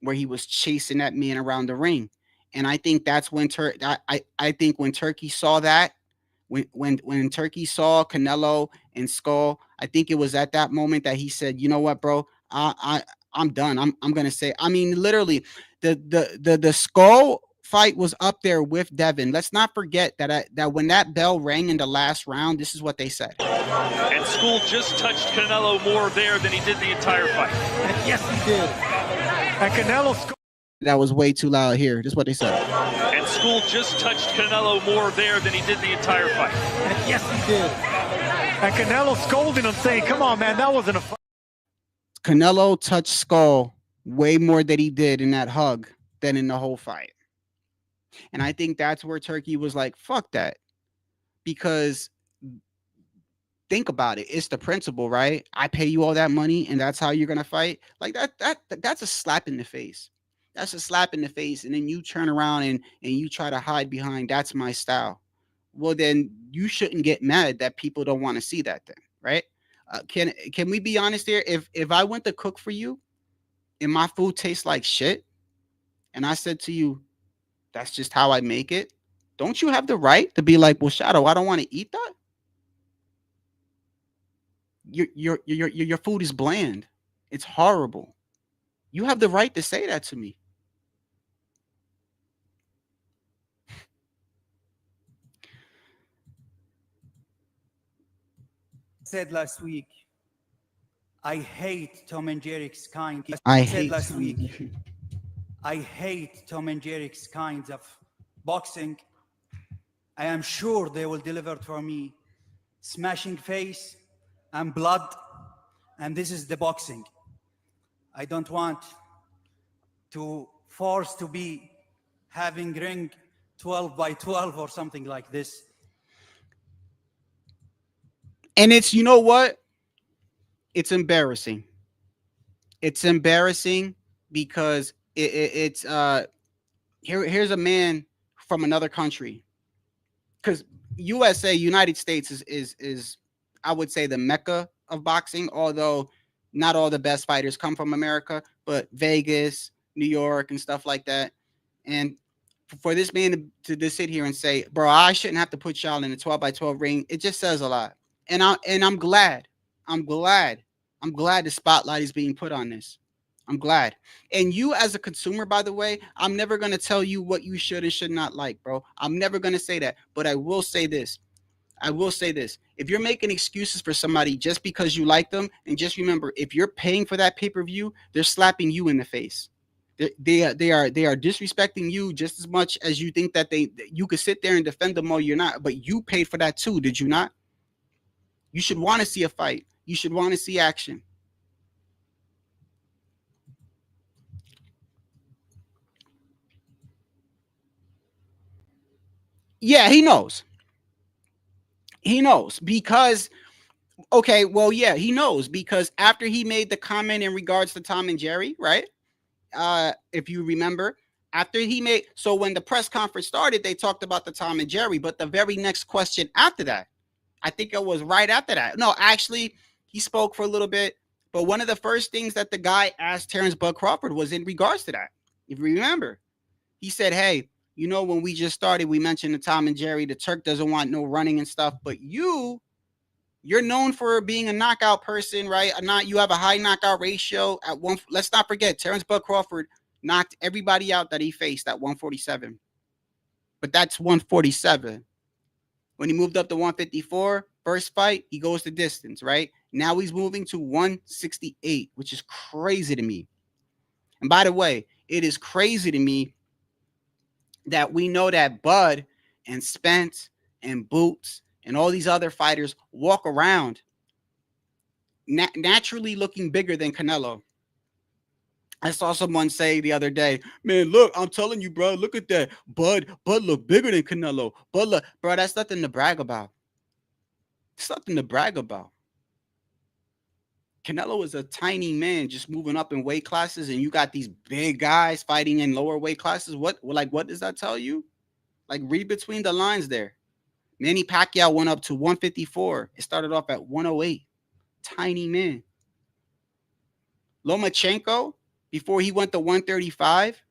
where he was chasing that man around the ring. And I think that's when I think when Turkey saw that, when Turkey saw Canelo and Skull, I think it was at that moment that he said, you know what, bro, I'm done. I'm gonna say, I mean, literally, the Skull fight was up there with Devin. Let's not forget that when that bell rang in the last round, this is what they said. And Skull just touched Canelo more there than he did the entire fight. Yes, he did. And Canelo. That was way too loud here. This is what they said. And Skull just touched Canelo more there than he did the entire fight. Yes, he did. And Canelo scolding him, saying, come on, man, that wasn't a fight. Canelo touched Skull way more than he did in that hug than in the whole fight. And I think that's where Turkey was like, fuck that. Because think about it. It's the principle, right? I pay you all that money and that's how you're going to fight. Like that's a slap in the face. That's a slap in the face. And then you turn around and you try to hide behind, that's my style. Well, then you shouldn't get mad that people don't want to see that then, right? Can we be honest here? If I went to cook for you and my food tastes like shit and I said to you, that's just how I make it, don't you have the right to be like, well, Shadow, I don't want to eat that? Your food is bland. It's horrible. You have the right to say that to me. Said last week, I hate Tom and Jerry's kind. I said hate last week, I hate Tom and Jerry's kinds of boxing. I am sure they will deliver for me smashing face and blood, and this is the boxing. I don't want to force to be having ring 12 by 12 or something like this. And it's, you know what? It's embarrassing. It's embarrassing because it's here's a man from another country, because USA, United States is I would say the mecca of boxing, although not all the best fighters come from America, but Vegas, New York, and stuff like that. And for this man to sit here and say, bro, I shouldn't have to put y'all in a 12-by-12 ring, it just says a lot. And I'm glad. I'm glad the spotlight is being put on this. I'm glad. And you as a consumer, by the way, I'm never going to tell you what you should and should not like, bro. I'm never going to say that. But I will say this. If you're making excuses for somebody just because you like them, and just remember, if you're paying for that pay-per-view, they're slapping you in the face. They are disrespecting you just as much as you think that you could sit there and defend them or you're not. But you paid for that too, did you not? You should want to see a fight. You should want to see action. Yeah, he knows. He knows because, okay, well, yeah, he knows because after he made the comment in regards to Tom and Jerry, right? If you remember, after he made, so when the press conference started, they talked about the Tom and Jerry, but the very next question after that, I think it was right after that. No, actually, he spoke for a little bit, but one of the first things that the guy asked Terrence Bud Crawford was in regards to that. If you remember, he said, hey, you know, when we just started, we mentioned the Tom and Jerry, the Turk doesn't want no running and stuff, but you're known for being a knockout person, right? You have a high knockout ratio at one. Let's not forget, Terrence Bud Crawford knocked everybody out that he faced at 147. But that's 147. When he moved up to 154, first fight, he goes the distance, right? Now he's moving to 168, which is crazy to me. And by the way, it is crazy to me that we know that Bud and Spence and Boots and all these other fighters walk around naturally looking bigger than Canelo. I saw someone say the other day, man, look, I'm telling you, bro, look at that. Bud look bigger than Canelo. Bud look, bro, that's nothing to brag about. It's nothing to brag about. Canelo is a tiny man just moving up in weight classes, and you got these big guys fighting in lower weight classes. What does that tell you? Like, read between the lines there. Manny Pacquiao went up to 154. It started off at 108. Tiny man. Lomachenko, before he went to 135,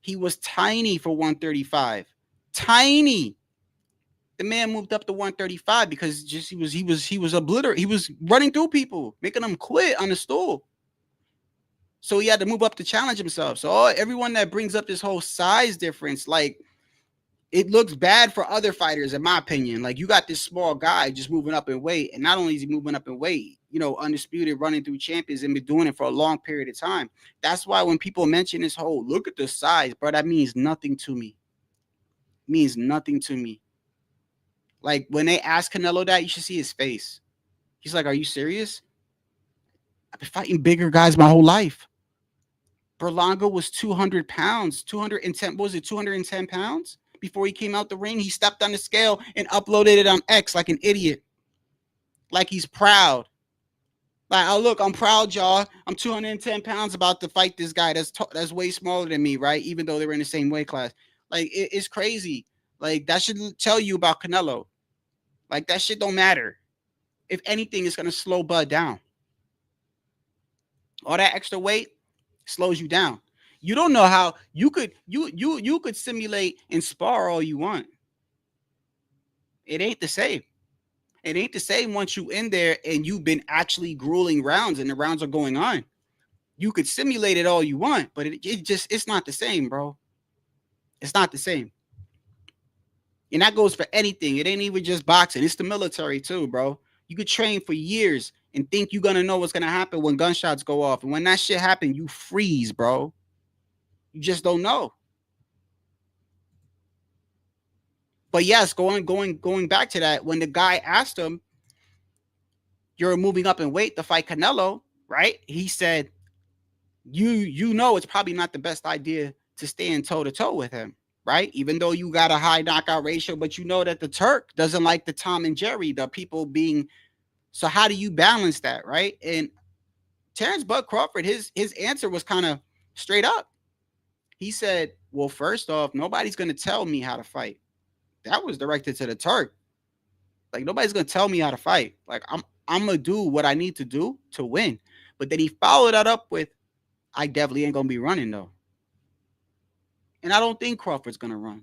he was tiny for 135. Tiny. The man moved up to 135 because just he was obliterated. He was running through people, making them quit on the stool. So he had to move up to challenge himself. So everyone that brings up this whole size difference, like, it looks bad for other fighters, in my opinion. Like, you got this small guy just moving up in weight, and not only is he moving up in weight, you know, undisputed, running through champions and been doing it for a long period of time. That's why when people mention this whole, look at the size, bro, that means nothing to me. It means nothing to me. Like, when they ask Canelo that, you should see his face. He's like, are you serious? I've been fighting bigger guys my whole life. Berlanga was 200 pounds, 210, what was it, 210 pounds? Before he came out the ring, he stepped on the scale and uploaded it on X like an idiot. Like he's proud. Like, oh, look, I'm proud, y'all. I'm 210 pounds about to fight this guy that's way smaller than me, right? Even though they were in the same weight class. Like, it's crazy. Like, that should tell you about Canelo. Like, that shit don't matter. If anything, it's going to slow Bud down. All that extra weight slows you down. You don't know how you could simulate and spar all you want. It ain't the same. It ain't the same once you in there and you've been actually grueling rounds and the rounds are going on. You could simulate it all you want, but it's not the same, bro. It's not the same. And that goes for anything. It ain't even just boxing. It's the military too, bro. You could train for years and think you're going to know what's going to happen when gunshots go off. And when that shit happens, you freeze, bro. You just don't know. But yes, going back to that, when the guy asked him, you're moving up in weight to fight Canelo, right? He said, you know it's probably not the best idea to stand toe-to-toe with him, right? Even though you got a high knockout ratio, but you know that the Turk doesn't like the Tom and Jerry, the people being. So how do you balance that, right? And Terrence Bud Crawford, his answer was kind of straight up. He said, well, first off, nobody's going to tell me how to fight. That was directed to the Turk. Like, nobody's going to tell me how to fight. Like, I'm going to do what I need to do to win. But then he followed that up with, I definitely ain't going to be running, though. And I don't think Crawford's going to run.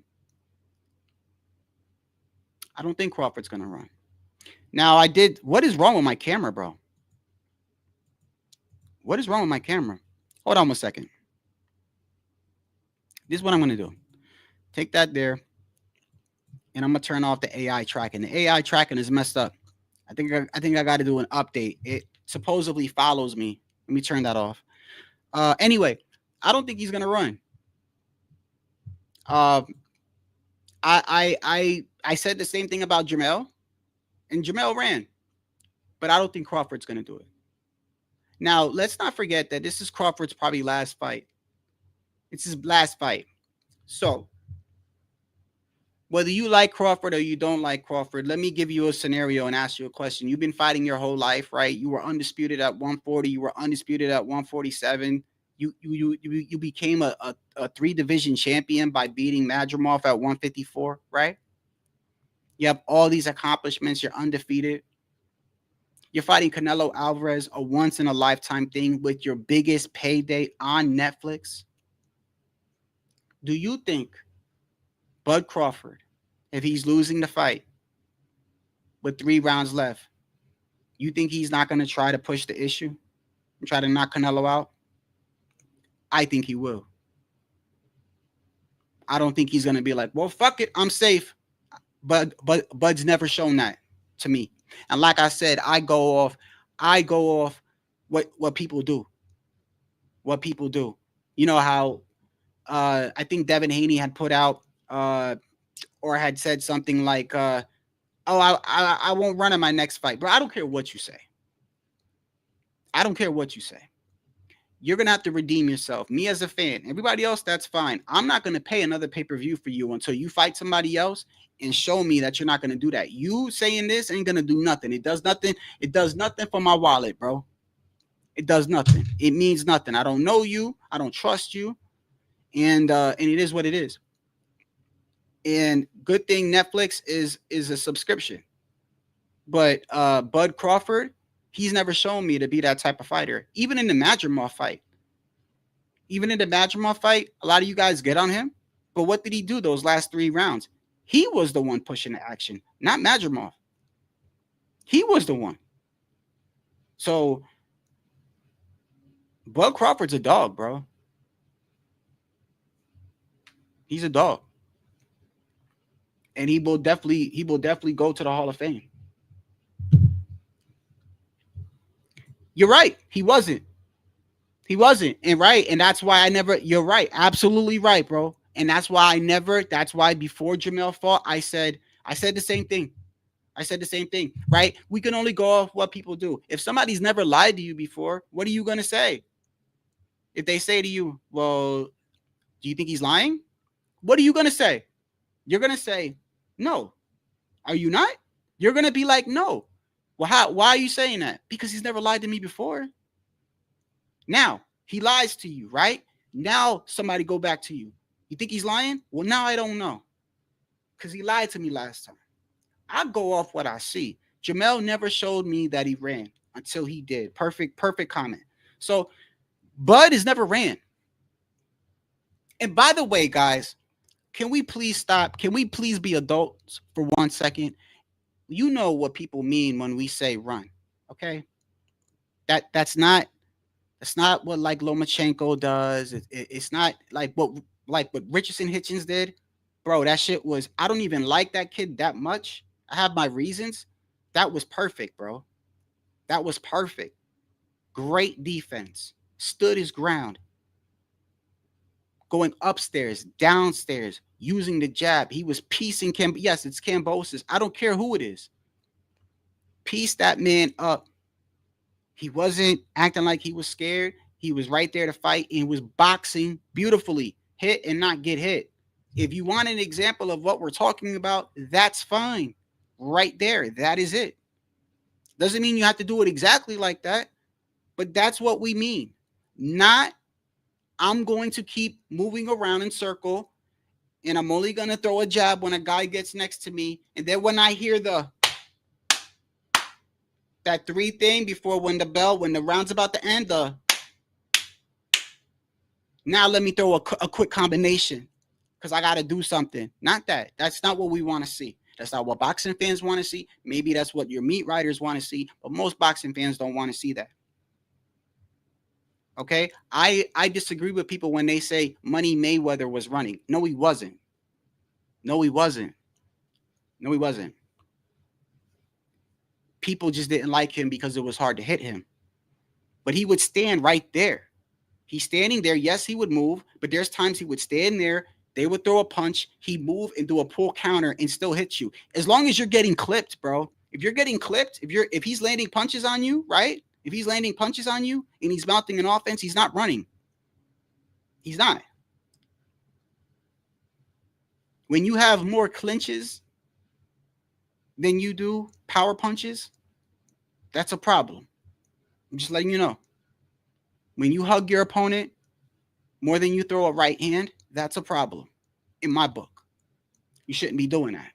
I don't think Crawford's going to run. Now, what is wrong with my camera, bro? What is wrong with my camera? Hold on 1 second. This is what I'm going to do. Take that there. And I'm going to turn off the AI tracking. The AI tracking is messed up. I think I got to do an update. It supposedly follows me. Let me turn that off. Anyway, I don't think he's going to run. I said the same thing about Jamel, and Jamel ran. But I don't think Crawford's going to do it. Now, let's not forget that this is Crawford's probably last fight. It's his last fight. So, whether you like Crawford or you don't like Crawford, let me give you a scenario and ask you a question. You've been fighting your whole life, right? You were undisputed at 140. You were undisputed at 147. You became a 3-division champion by beating Madrimov at 154, right? You have all these accomplishments. You're undefeated. You're fighting Canelo Alvarez, a once-in-a-lifetime thing with your biggest payday on Netflix. Do you think Bud Crawford, if he's losing the fight with 3 rounds left, you think he's not going to try to push the issue and try to knock Canelo out? I think he will. I don't think he's going to be like, well, fuck it, I'm safe. But Bud's never shown that to me. And like I said, I go off what people do. What people do. You know how I think Devin Haney had put out or had said something like, oh, I won't run in my next fight. Bro, I don't care what you say. I don't care what you say. You're going to have to redeem yourself. Me as a fan, everybody else, that's fine. I'm not going to pay another pay-per-view for you until you fight somebody else and show me that you're not going to do that. You saying this ain't going to do nothing. It does nothing. It does nothing for my wallet, bro. It does nothing. It means nothing. I don't know you. I don't trust you. And it is what it is. And good thing Netflix is a subscription. But Bud Crawford, he's never shown me to be that type of fighter. Even in the Madrimov fight. A lot of you guys get on him. But what did he do those last 3 rounds? He was the one pushing the action, not Madrimov. He was the one. So Bud Crawford's a dog, bro. He's a dog. And he will definitely go to the Hall of Fame. You're right. He wasn't. And that's why you're right. Absolutely right, bro. And that's why before Jamel fought, I said the same thing. Right? We can only go off what people do. If somebody's never lied to you before, what are you going to say? If they say to you, well, do you think he's lying? What are you going to say? You're going to say, no. Are you not? You're going to be like, no. Well, why are you saying that? Because he's never lied to me before. Now, he lies to you, right? Now, somebody go back to you. You think he's lying? Well, now I don't know. Because he lied to me last time. I go off what I see. Jamel never showed me that he ran until he did. Perfect comment. So, Bud has never ran. And by the way, guys, can we please stop? Can we please be adults for 1 second? You know what people mean when we say run, okay? That's not what like Lomachenko does. It's not like what Richardson Hitchens did. Bro, that shit was, I don't even like that kid that much. I have my reasons. That was perfect, bro. That was perfect. Great defense. Stood his ground. Going upstairs, downstairs, using the jab. He was piecing yes, it's Kambosos. I don't care who it is. Piece that man up. He wasn't acting like he was scared. He was right there to fight, and he was boxing beautifully. Hit and not get hit. If you want an example of what we're talking about, that's fine. Right there. That is it. Doesn't mean you have to do it exactly like that, But that's what we mean. Not, I'm going to keep moving around in circle, and I'm only going to throw a jab when a guy gets next to me. And then when I hear that 3 thing before when the round's about to end, now let me throw a quick combination because I got to do something. Not that. That's not what we want to see. That's not what boxing fans want to see. Maybe that's what your meat writers want to see, but most boxing fans don't want to see that. Okay? I disagree with people when they say Money Mayweather was running. No, he wasn't. No, he wasn't. No, he wasn't. People just didn't like him because it was hard to hit him. But he would stand right there. He's standing there. Yes, he would move, but there's times he would stand there. They would throw a punch. He'd move and do a pull counter and still hit you. As long as you're getting clipped, bro. If you're getting clipped, if he's landing punches on you, right? If he's landing punches on you and he's mounting an offense, he's not running. He's not. When you have more clinches than you do power punches, that's a problem. I'm just letting you know. When you hug your opponent more than you throw a right hand, that's a problem in my book. You shouldn't be doing that.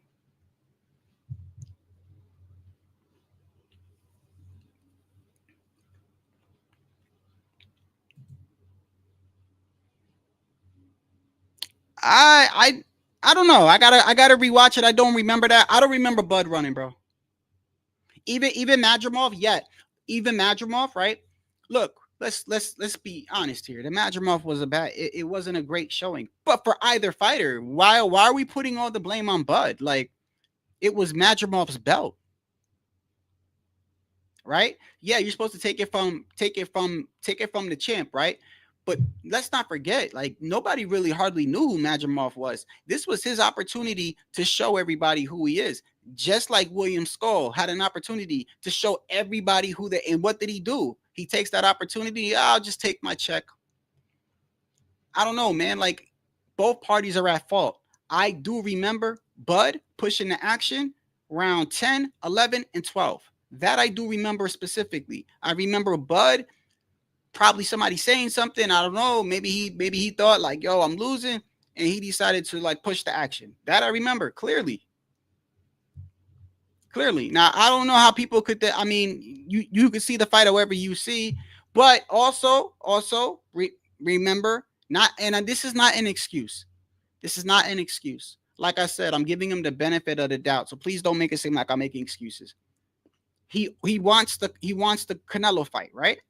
I don't know. I gotta rewatch it. I don't remember that. I don't remember Bud running, bro. Even Madrimov, even Madrimov, right? Look, let's be honest here. The Madrimov was it wasn't a great showing. But for either fighter, why are we putting all the blame on Bud? Like, it was Madrimov's belt. Right? Yeah, you're supposed to take it from the champ, right? But let's not forget, like, nobody really hardly knew who Madrimov was. This was his opportunity to show everybody who he is. Just like William Skull had an opportunity to show everybody and what did he do? He takes that opportunity. I'll just take my check. I don't know, man. Like, both parties are at fault. I do remember Bud pushing the action round 10, 11, and 12. That I do remember specifically. I remember Bud, probably somebody saying something. I don't know. Maybe he thought like, yo, I'm losing. And he decided to like push the action. That I remember clearly. Clearly. Now, I don't know how people could, I mean, you could see the fight however you see, but also remember, and this is not an excuse. This is not an excuse. Like I said, I'm giving him the benefit of the doubt. So please don't make it seem like I'm making excuses. He wants the Canelo fight, right?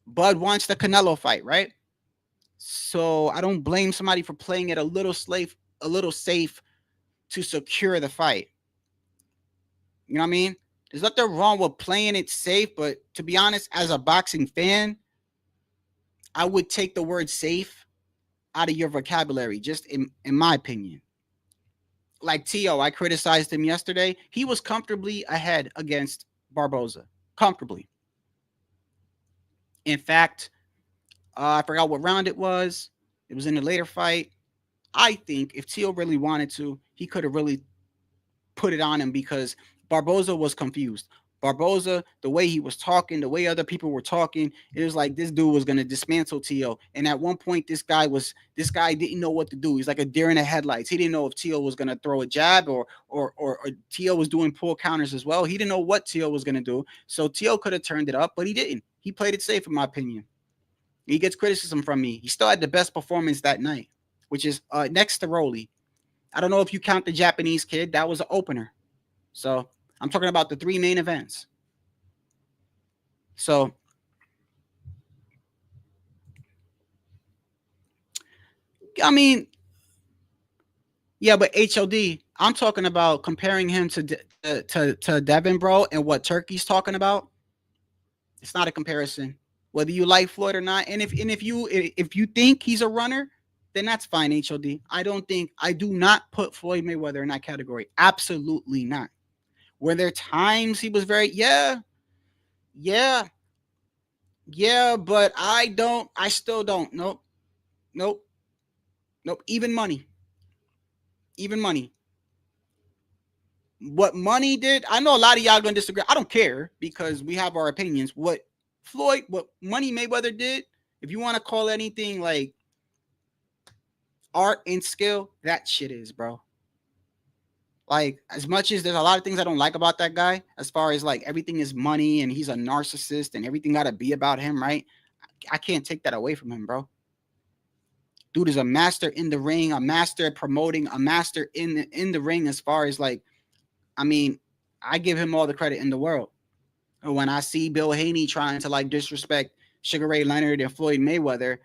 Bud wants the Canelo fight, right? So I don't blame somebody for playing it a little safe to secure the fight. You know what I mean? There's nothing wrong with playing it safe, but to be honest, as a boxing fan, I would take the word safe out of your vocabulary, just in my opinion. Like Tio, I criticized him yesterday. He was comfortably ahead against Barboza. Comfortably. In fact, I forgot what round it was. It was in the later fight. I think if Tio really wanted to, he could have really put it on him because Barboza was confused. Barboza, the way he was talking, the way other people were talking, it was like this dude was going to dismantle Tio. And at one point, this guy didn't know what to do. He's like a deer in the headlights. He didn't know if Tio was going to throw a jab or Tio was doing pull counters as well. He didn't know what Tio was going to do. So Tio could have turned it up, but he didn't. He played it safe, in my opinion. He gets criticism from me. He still had the best performance that night, which is next to Rolly. I don't know if you count the Japanese kid. That was an opener. So I'm talking about the 3 main events. So I mean, yeah, but HOD, I'm talking about comparing him to Devin, bro, and what Turkey's talking about. It's not a comparison, whether you like Floyd or not. And if you think he's a runner, then that's fine, HOD. I do not put Floyd Mayweather in that category. Absolutely not. Were there times he was very, yeah, but I still don't. Nope. Even money. What money did, I know a lot of y'all gonna disagree. I don't care because we have our opinions. What Floyd, what Money Mayweather did, if you want to call anything like art and skill, that shit is, bro. Like, as much as there's a lot of things I don't like about that guy, as far as like everything is money and he's a narcissist and everything got to be about him, right? I can't take that away from him, bro. Dude is a master in the ring, a master at promoting, a master in the ring as far as like, I mean, I give him all the credit in the world. And when I see Bill Haney trying to like disrespect Sugar Ray Leonard and Floyd Mayweather,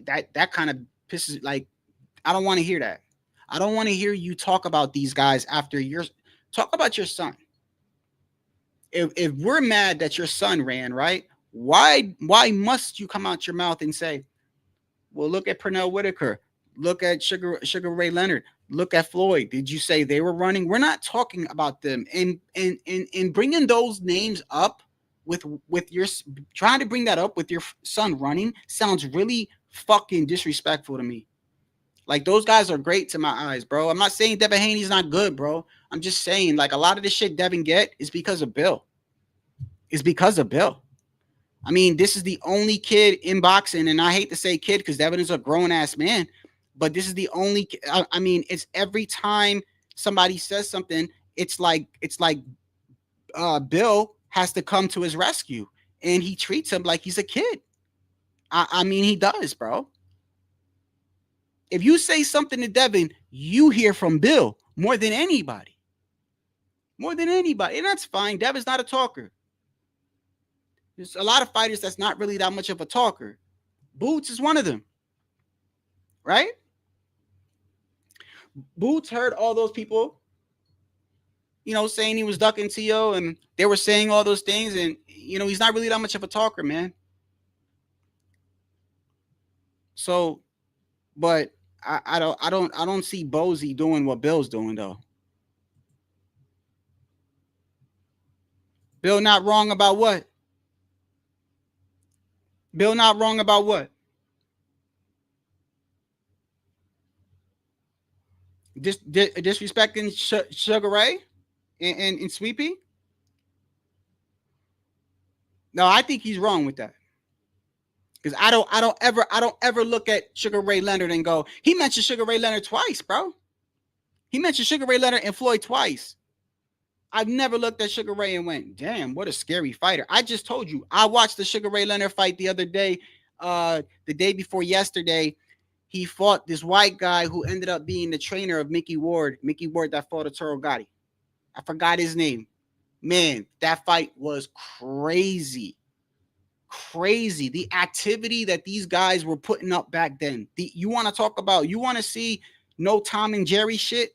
that kind of pisses, like, I don't want to hear that. I don't want to hear you talk about these guys after talk about your son. If we're mad that your son ran, right? Why must you come out your mouth and say, well, look at Pernell Whitaker, look at Sugar Ray Leonard, look at Floyd. Did you say they were running? We're not talking about them. And bringing those names up with your, trying to bring that up with your son running sounds really fucking disrespectful to me. Like, those guys are great to my eyes, bro. I'm not saying Devin Haney's not good, bro. I'm just saying, like, a lot of the shit Devin get is because of Bill. It's because of Bill. I mean, this is the only kid in boxing, and I hate to say kid because Devin is a grown-ass man, but this is the only, I mean, it's every time somebody says something, it's like Bill has to come to his rescue, and he treats him like he's a kid. I mean, he does, bro. If you say something to Devin, you hear from Bill more than anybody. More than anybody. And that's fine. Devin's not a talker. There's a lot of fighters that's not really that much of a talker. Boots is one of them. Right? Boots heard all those people, you know, saying he was ducking T.O. and they were saying all those things. And, you know, he's not really that much of a talker, man. So, but I don't see Bozy doing what Bill's doing though. Bill not wrong about what? Bill not wrong about what? Disrespecting Sugar Ray and Sweepy? No, I think he's wrong with that. Because I don't ever look at Sugar Ray Leonard and go, he mentioned Sugar Ray Leonard twice, bro. He mentioned Sugar Ray Leonard and Floyd twice. I've never looked at Sugar Ray and went, damn, what a scary fighter. I just told you, I watched the Sugar Ray Leonard fight the other day, the day before yesterday. He fought this white guy who ended up being the trainer of Mickey Ward that fought Arturo Gatti. I forgot his name. Man, that fight was crazy. Crazy. The activity that these guys were putting up back then. You want to talk about, you want to see no Tom and Jerry shit?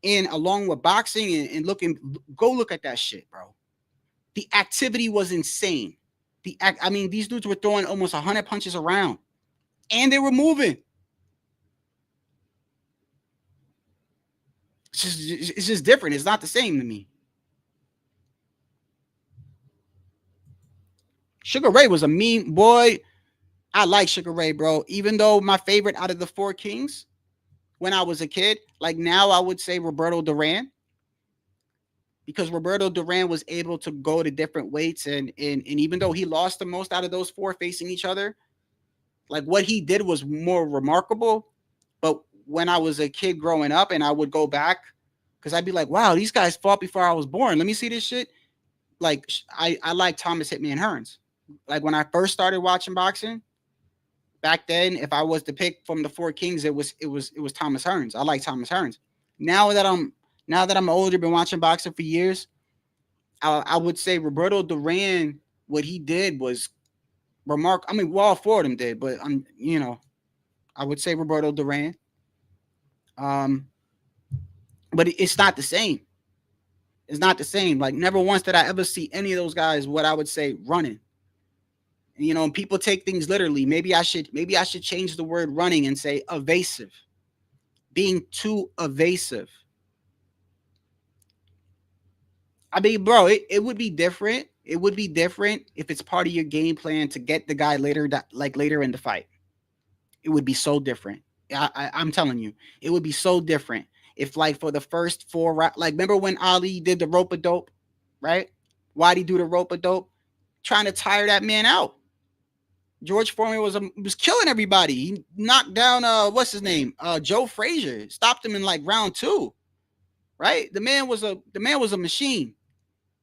And along with boxing and go look at that shit, bro. The activity was insane. I mean, these dudes were throwing almost 100 punches around, and they were moving. It's just different. It's not the same to me. Sugar Ray was a mean boy. I like Sugar Ray, bro. Even though my favorite out of the four kings when I was a kid, like now I would say Roberto Duran, because Roberto Duran was able to go to different weights, and even though he lost the most out of those four facing each other, like what he did was more remarkable. But when I was a kid growing up and I would go back, because I'd be like, wow, these guys fought before I was born. Let me see this shit. Like I like Thomas Hitman Hearns. Like when I first started watching boxing, back then, if I was to pick from the four kings, it was Thomas Hearns. I like Thomas Hearns. Now that I'm older, been watching boxing for years, I would say Roberto Duran, what he did was remarkable. I mean, well, all four of them did, but I would say Roberto Duran. But it's not the same. It's not the same. Like, never once did I ever see any of those guys what I would say running. You know, and people take things literally. Maybe I should change the word running and say evasive. Being too evasive. I mean, bro, it would be different. It would be different if it's part of your game plan to get the guy later in the fight. It would be so different. I'm telling you, it would be so different if, like, for the first four, like, remember when Ali did the rope-a-dope, right? Why'd he do the rope-a-dope? trying to tire that man out. George Foreman was killing everybody. He knocked down what's his name? Joe Frazier. Stopped him in like round 2. Right? The man was a machine.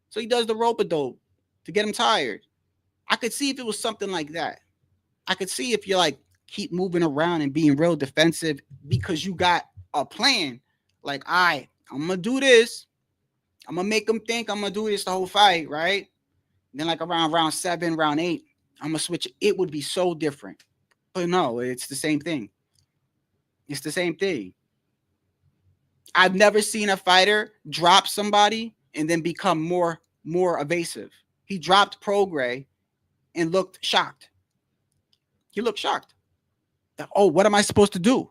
So he does the rope-a-dope to get him tired. I could see if it was something like that. I could see if you like keep moving around and being real defensive because you got a plan. Like, all right, I'm gonna do this. I'm gonna make them think I'm gonna do this the whole fight, right? And then like around round 7, round 8, I'm gonna switch. It would be so different. But no, it's the same thing. It's the same thing. I've never seen a fighter drop somebody and then become more evasive. He dropped Prograis and looked shocked. He looked shocked. Oh, what am I supposed to do?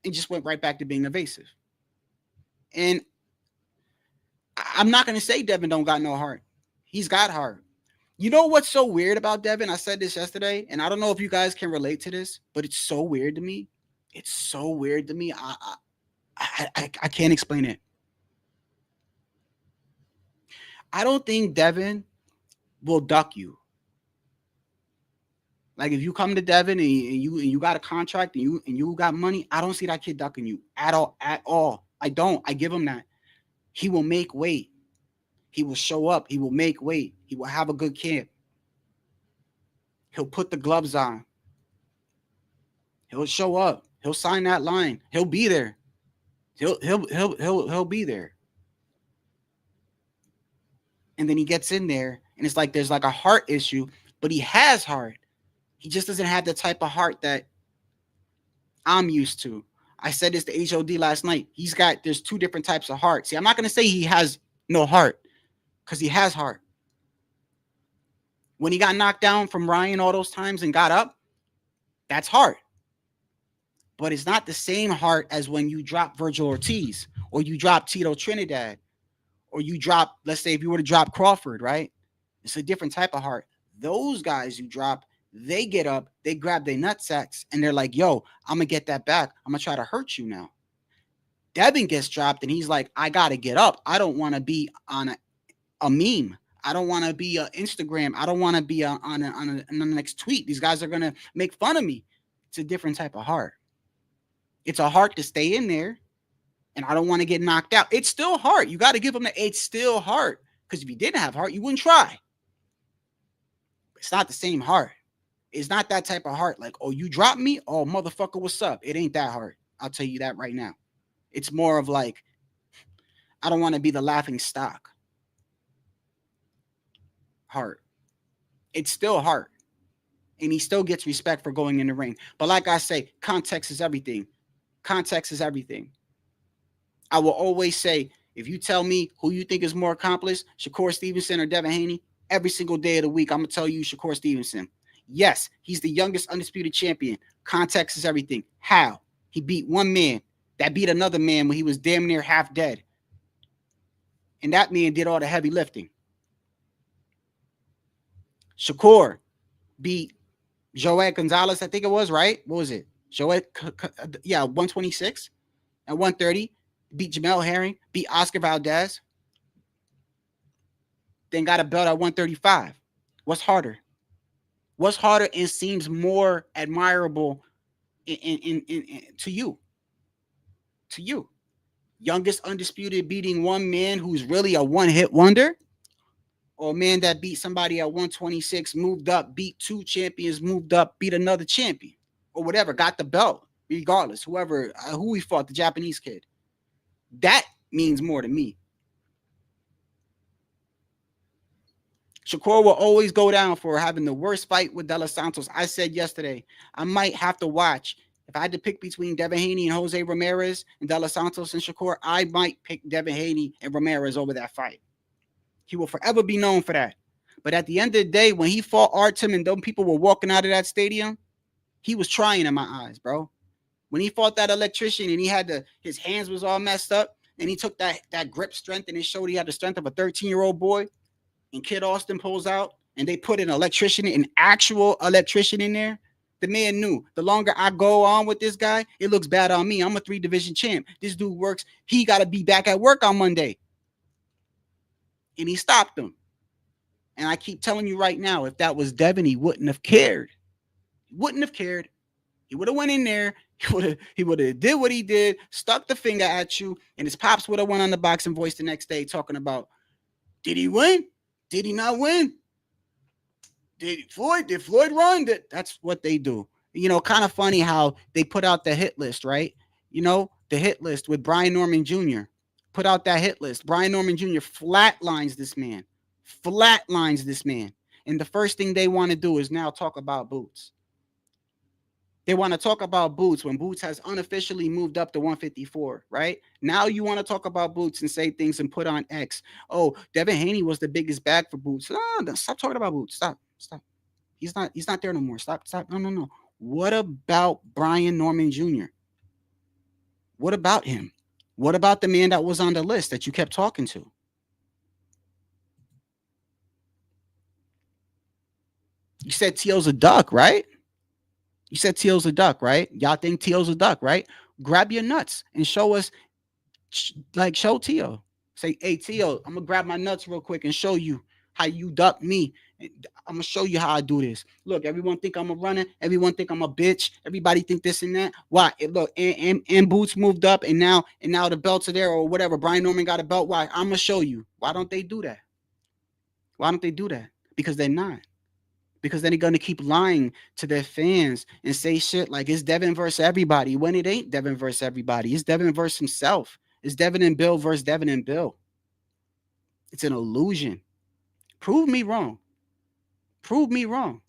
And just went right back to being evasive. And I'm not going to say Devin don't got no heart. He's got heart. You know what's so weird about Devin? I said this yesterday, and I don't know if you guys can relate to this, but it's so weird to me. It's so weird to me. I can't explain it. I don't think Devin will duck you. Like if you come to Devin and you got a contract and you got money, I don't see that kid ducking you at all. I don't. I give him that. He will make weight. He will show up. He will make weight. He will have a good camp. He'll put the gloves on. He'll show up. He'll sign that line. He'll be there. He'll be there. And then he gets in there and it's like there's like a heart issue, but he has heart. He just doesn't have the type of heart that I'm used to. I said this to HOD last night. There's 2 different types of heart. See, I'm not going to say he has no heart because he has heart. When he got knocked down from Ryan all those times and got up, that's heart. But it's not the same heart as when you drop Virgil Ortiz or you drop Tito Trinidad or you drop, let's say if you were to drop Crawford, right? It's a different type of heart. Those guys you drop, they get up, they grab their nutsacks, and they're like, yo, I'm going to get that back. I'm going to try to hurt you now. Devin gets dropped, and he's like, I got to get up. I don't want to be on a meme. I don't want to be on Instagram. I don't want to be on the next tweet. These guys are going to make fun of me. It's a different type of heart. It's a heart to stay in there, and I don't want to get knocked out. It's still heart. You got to give them it's still heart, because if you didn't have heart, you wouldn't try. It's not the same heart. It's not that type of heart. Like, oh, you dropped me? Oh, motherfucker, what's up? It ain't that hard. I'll tell you that right now. It's more of like, I don't want to be the laughing stock. Heart. It's still heart. And he still gets respect for going in the ring. But like I say, context is everything. Context is everything. I will always say, if you tell me who you think is more accomplished, Shakur Stevenson or Devin Haney, every single day of the week, I'm going to tell you Shakur Stevenson. Yes, he's the youngest undisputed champion. Context is everything. How? He beat one man that beat another man when he was damn near half dead. And that man did all the heavy lifting. Shakur beat Joel Gonzalez, I think it was, right? What was it? Joel, 126 at 130. Beat Jamel Herring. Beat Oscar Valdez. Then got a belt at 135. What's harder? What's harder and seems more admirable to you? To you. Youngest undisputed beating one man who's really a one-hit wonder? Or a man that beat somebody at 126, moved up, beat 2 champions, moved up, beat another champion? Or whatever, got the belt, regardless, who he fought, the Japanese kid. That means more to me. Shakur will always go down for having the worst fight with De Los Santos. I said yesterday, I might have to watch. If I had to pick between Devin Haney and Jose Ramirez and De Los Santos and Shakur, I might pick Devin Haney and Ramirez over that fight. He will forever be known for that. But at the end of the day, when he fought Artem and those people were walking out of that stadium, he was trying in my eyes, bro. When he fought that electrician and he had his hands was all messed up and he took that grip strength and it showed he had the strength of a 13-year-old boy, and Kid Austin pulls out and they put an actual electrician in there, the man knew the longer I go on with this guy, it looks bad on me. I'm a 3-division champ. This dude works. He got to be back at work on Monday. And he stopped him. And I keep telling you right now, if that was Devin, he wouldn't have cared. He wouldn't have cared. He would have went in there. He would have did what he did, stuck the finger at you, and his pops would have went on the Boxing Voice the next day talking about, did he win? Did he not win? Did Floyd run? That's what they do. You know, kind of funny how they put out the hit list, right? You know, the hit list with Brian Norman Jr. Put out that hit list. Brian Norman Jr. flatlines this man. Flatlines this man. And the first thing they want to do is now talk about Boots. They want to talk about Boots when Boots has unofficially moved up to 154, right? Now you want to talk about Boots and say things and put on X. Oh, Devin Haney was the biggest bag for Boots. No, stop talking about Boots. Stop. He's not there no more. Stop. No. What about Brian Norman Jr.? What about him? What about the man that was on the list that you kept talking to? You said T.O.'s a duck, right? You said T.O.'s a duck, right? Y'all think T.O.'s a duck, right? Grab your nuts and show us, show T.O. Say, hey, T.O., I'm going to grab my nuts real quick and show you how you duck me. I'm going to show you how I do this. Look, everyone think I'm a runner. Everyone think I'm a bitch. Everybody think this and that. Why? Look, and Boots moved up, and now the belts are there or whatever. Brian Norman got a belt. Why? I'm going to show you. Why don't they do that? Why don't they do that? Because they're not. Because then they're going to keep lying to their fans and say shit like it's Devin versus everybody when it ain't Devin versus everybody. It's Devin versus himself. It's Devin and Bill versus Devin and Bill. It's an illusion. Prove me wrong. Prove me wrong.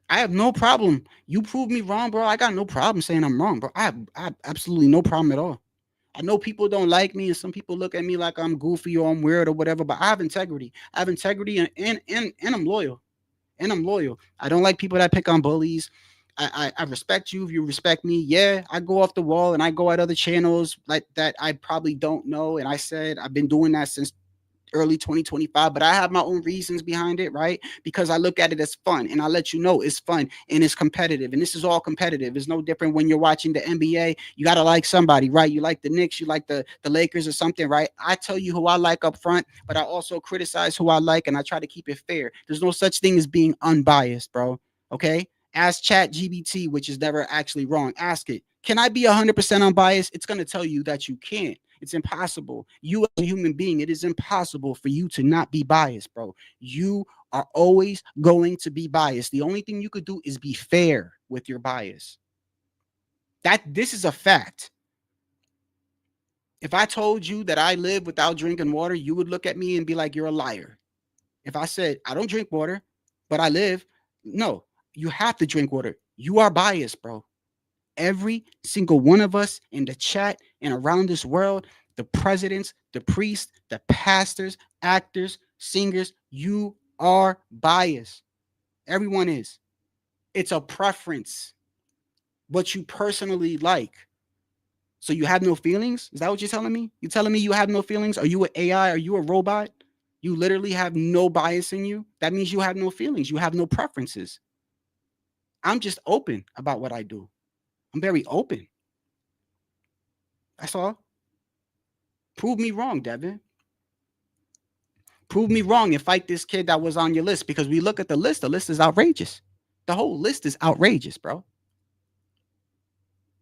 I have no problem. You prove me wrong, bro. I got no problem saying I'm wrong, bro. I have absolutely no problem at all. I know people don't like me and some people look at me like I'm goofy or I'm weird or whatever, but I have integrity. I have integrity and I'm loyal. And I'm loyal. I don't like people that pick on bullies. I respect you if you respect me. Yeah, I go off the wall and I go at other channels like that I probably don't know. And I said I've been doing that since early 2025, but I have my own reasons behind it, right? Because I look at it as fun and I let you know it's fun and it's competitive. And this is all competitive. It's no different when you're watching the NBA. You got to like somebody, right? You like the Knicks, you like the Lakers or something, right? I tell you who I like up front, but I also criticize who I like and I try to keep it fair. There's no such thing as being unbiased, bro. Okay? Ask ChatGPT, which is never actually wrong. Ask it. Can I be 100% unbiased? It's going to tell you that you can't. It's impossible. You as a human being, it is impossible for you to not be biased, bro. You are always going to be biased. The only thing you could do is be fair with your bias. This is a fact. If I told you that I live without drinking water, you would look at me and be like, you're a liar. If I said, I don't drink water, but I live, no, you have to drink water. You are biased, bro. Every single one of us in the chat and around this world, the presidents, the priests, the pastors, actors, singers, you are biased. Everyone is. It's a preference. What you personally like. So you have no feelings? Is that what you're telling me? You're telling me you have no feelings? Are you an AI? Are you a robot? You literally have no bias in you? That means you have no feelings. You have no preferences. I'm just open about what I do. I'm very open. That's all. Prove me wrong, Devin. Prove me wrong and fight this kid that was on your list, because we look at the list is outrageous. The whole list is outrageous, bro.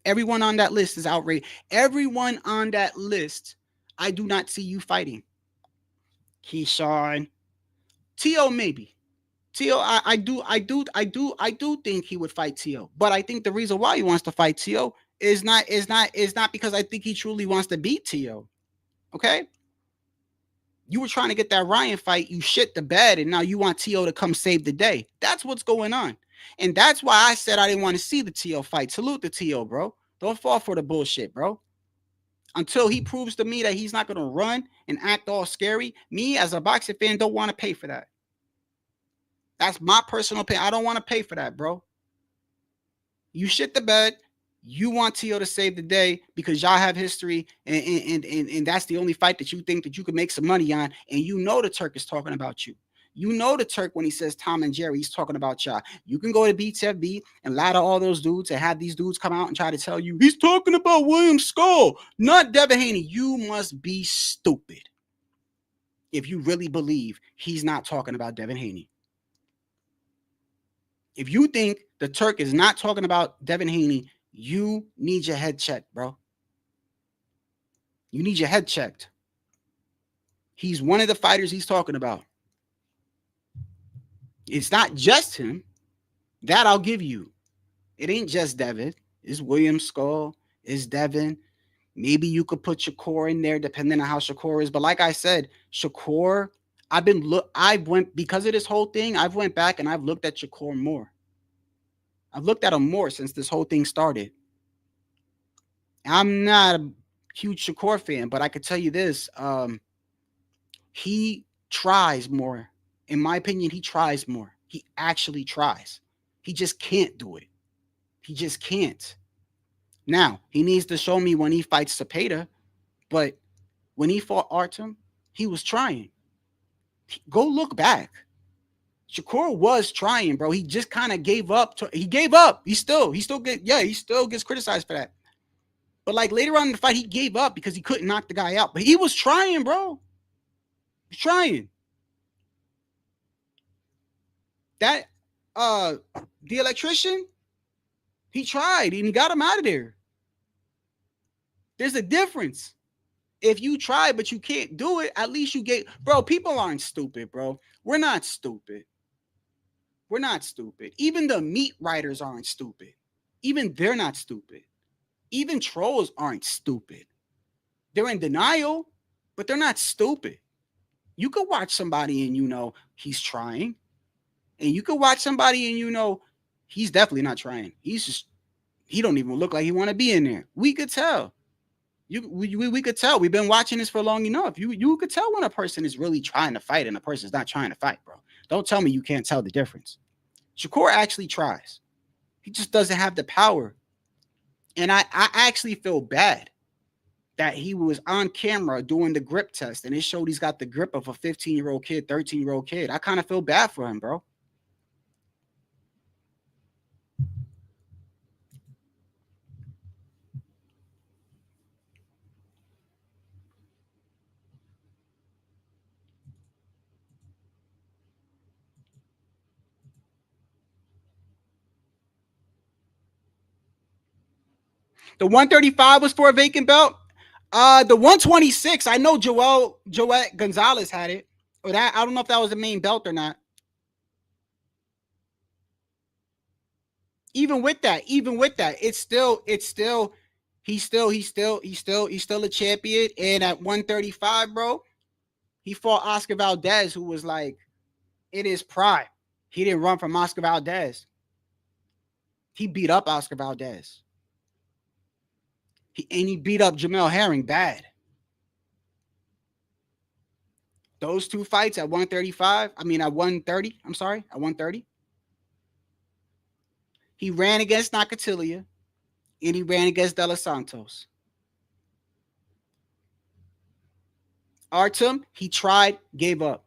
Everyone on that list is outrageous. Everyone on that list, I do not see you fighting. Keyshawn. T.O. maybe. T.O. I do think he would fight T.O. But I think the reason why he wants to fight T.O. is not because I think he truly wants to beat T.O. Okay? You were trying to get that Ryan fight, you shit the bed, and now you want T.O. to come save the day. That's what's going on. And that's why I said I didn't want to see the T.O. fight. Salute the T.O., bro. Don't fall for the bullshit, bro. Until he proves to me that he's not going to run and act all scary, me as a boxing fan don't want to pay for that. That's my personal opinion. I don't want to pay for that, bro. You shit the bed. You want T.O. to save the day because y'all have history, and that's the only fight that you think that you can make some money on. And you know the Turk is talking about you. You know the Turk when he says Tom and Jerry, he's talking about y'all. You can go to BTFB and lie to all those dudes and have these dudes come out and try to tell you he's talking about William Skull, not Devin Haney. You must be stupid. if you really believe he's not talking about Devin Haney. If you think the Turk is not talking about Devin Haney, you need your head checked, bro. You need your head checked. He's one of the fighters he's talking about. It's not just him. That I'll give you. It ain't just Devin. It's William Skull. It's Devin. Maybe you could put Shakur in there, depending on how Shakur is. But like I said, Shakur, because of this whole thing, I've went back and I've looked at Shakur more. I've looked at him more since this whole thing started. I'm not a huge Shakur fan, but I could tell you this. He tries more. In my opinion, he tries more. He actually tries. He just can't do it. He just can't. Now, he needs to show me when he fights Cepeda, but when he fought Artem, he was trying. Go look back. Shakur was trying, bro. He just kind of gave up. He gave up. He still gets criticized for that. But like later on in the fight, he gave up because he couldn't knock the guy out. But he was trying, bro. He's trying. That the electrician, he tried and he got him out of there. There's a difference. If you try but you can't do it, at least you get, bro, people aren't stupid, bro. We're not stupid. We're not stupid. Even the meat writers aren't stupid. Even they're not stupid. Even trolls aren't stupid. They're in denial, but they're not stupid. You could watch somebody and you know he's trying. And you could watch somebody and you know he's definitely not trying. He don't even look like he want to be in there. We could tell. We could tell. We've been watching this for long enough. You could tell when a person is really trying to fight and a person's not trying to fight, bro. Don't tell me you can't tell the difference. Shakur actually tries. He just doesn't have the power. And I actually feel bad that he was on camera doing the grip test and it showed he's got the grip of a 15-year-old kid, 13-year-old kid. I kind of feel bad for him, bro. The 135 was for a vacant belt. The 126, I know Joet Gonzalez had it. Or that I don't know if that was the main belt or not. Even with that, he's still a champion. And at 135, bro, he fought Oscar Valdez, who was like in his prime. He didn't run from Oscar Valdez. He beat up Oscar Valdez. He beat up Jamel Herring bad. Those two fights at 130, at 130. He ran against Nakatilia and he ran against De Los Santos. Artem, he tried, gave up.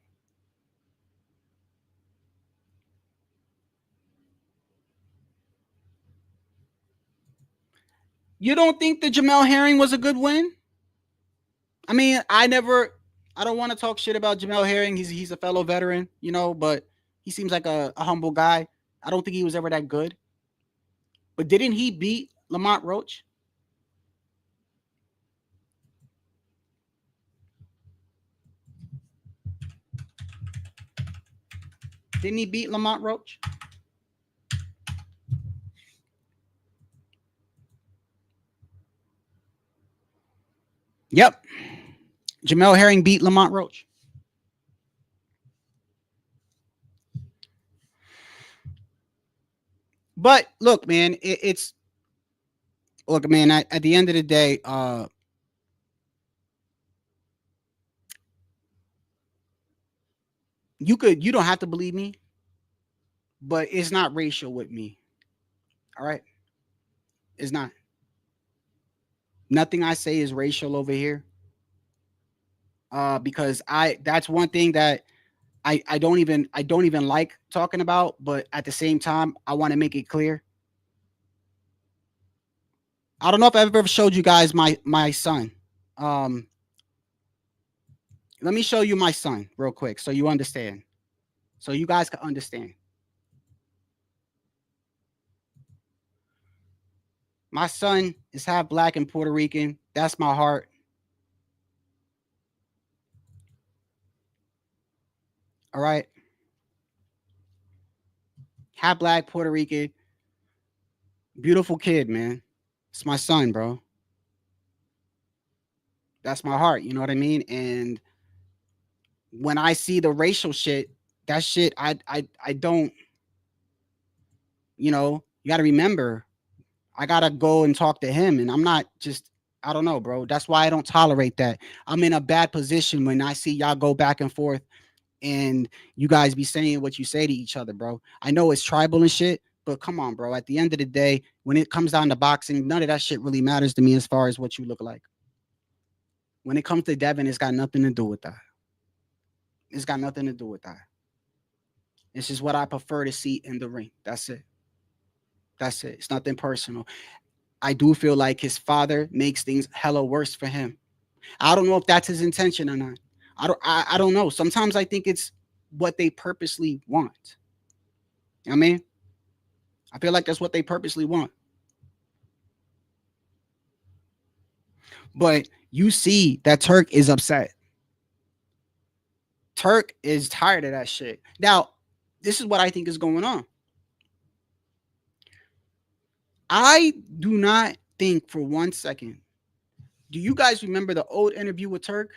You don't think the Jamel Herring was a good win? I mean, I don't want to talk shit about Jamel Herring. He's a fellow veteran, you know, but he seems like a humble guy. I don't think he was ever that good. But didn't he beat Lamont Roach? Didn't he beat Lamont Roach? Yep. Jamel Herring beat Lamont Roach. But look, man, look, man, at the end of the day, you don't have to believe me, but it's not racial with me. All right. It's not. Nothing I say is racial over here. Because that's one thing that I don't even like talking about, but at the same time, I want to make it clear. I don't know if I've ever showed you guys my son. let me show you my son real quick so you understand. So you guys can understand. My son is half black and Puerto Rican. That's my heart. All right. Half black, Puerto Rican. Beautiful kid, man. It's my son, bro. That's my heart. You know what I mean? And when I see the racial shit, that shit, I don't, you know, you got to remember, I got to go and talk to him. And I'm not just, I don't know, bro. That's why I don't tolerate that. I'm in a bad position when I see y'all go back and forth and you guys be saying what you say to each other, bro. I know it's tribal and shit, but come on, bro. At the end of the day, when it comes down to boxing, none of that shit really matters to me as far as what you look like. When it comes to Devin, it's got nothing to do with that. It's got nothing to do with that. It's just what I prefer to see in the ring. That's it. That's it. It's nothing personal. I do feel like his father makes things hella worse for him. I don't know if that's his intention or not. I don't know. Sometimes I think it's what they purposely want. You know what I mean? I feel like that's what they purposely want. But you see that Turk is upset. Turk is tired of that shit. Now, this is what I think is going on. I do not think for 1 second. Do you guys remember the old interview with Turk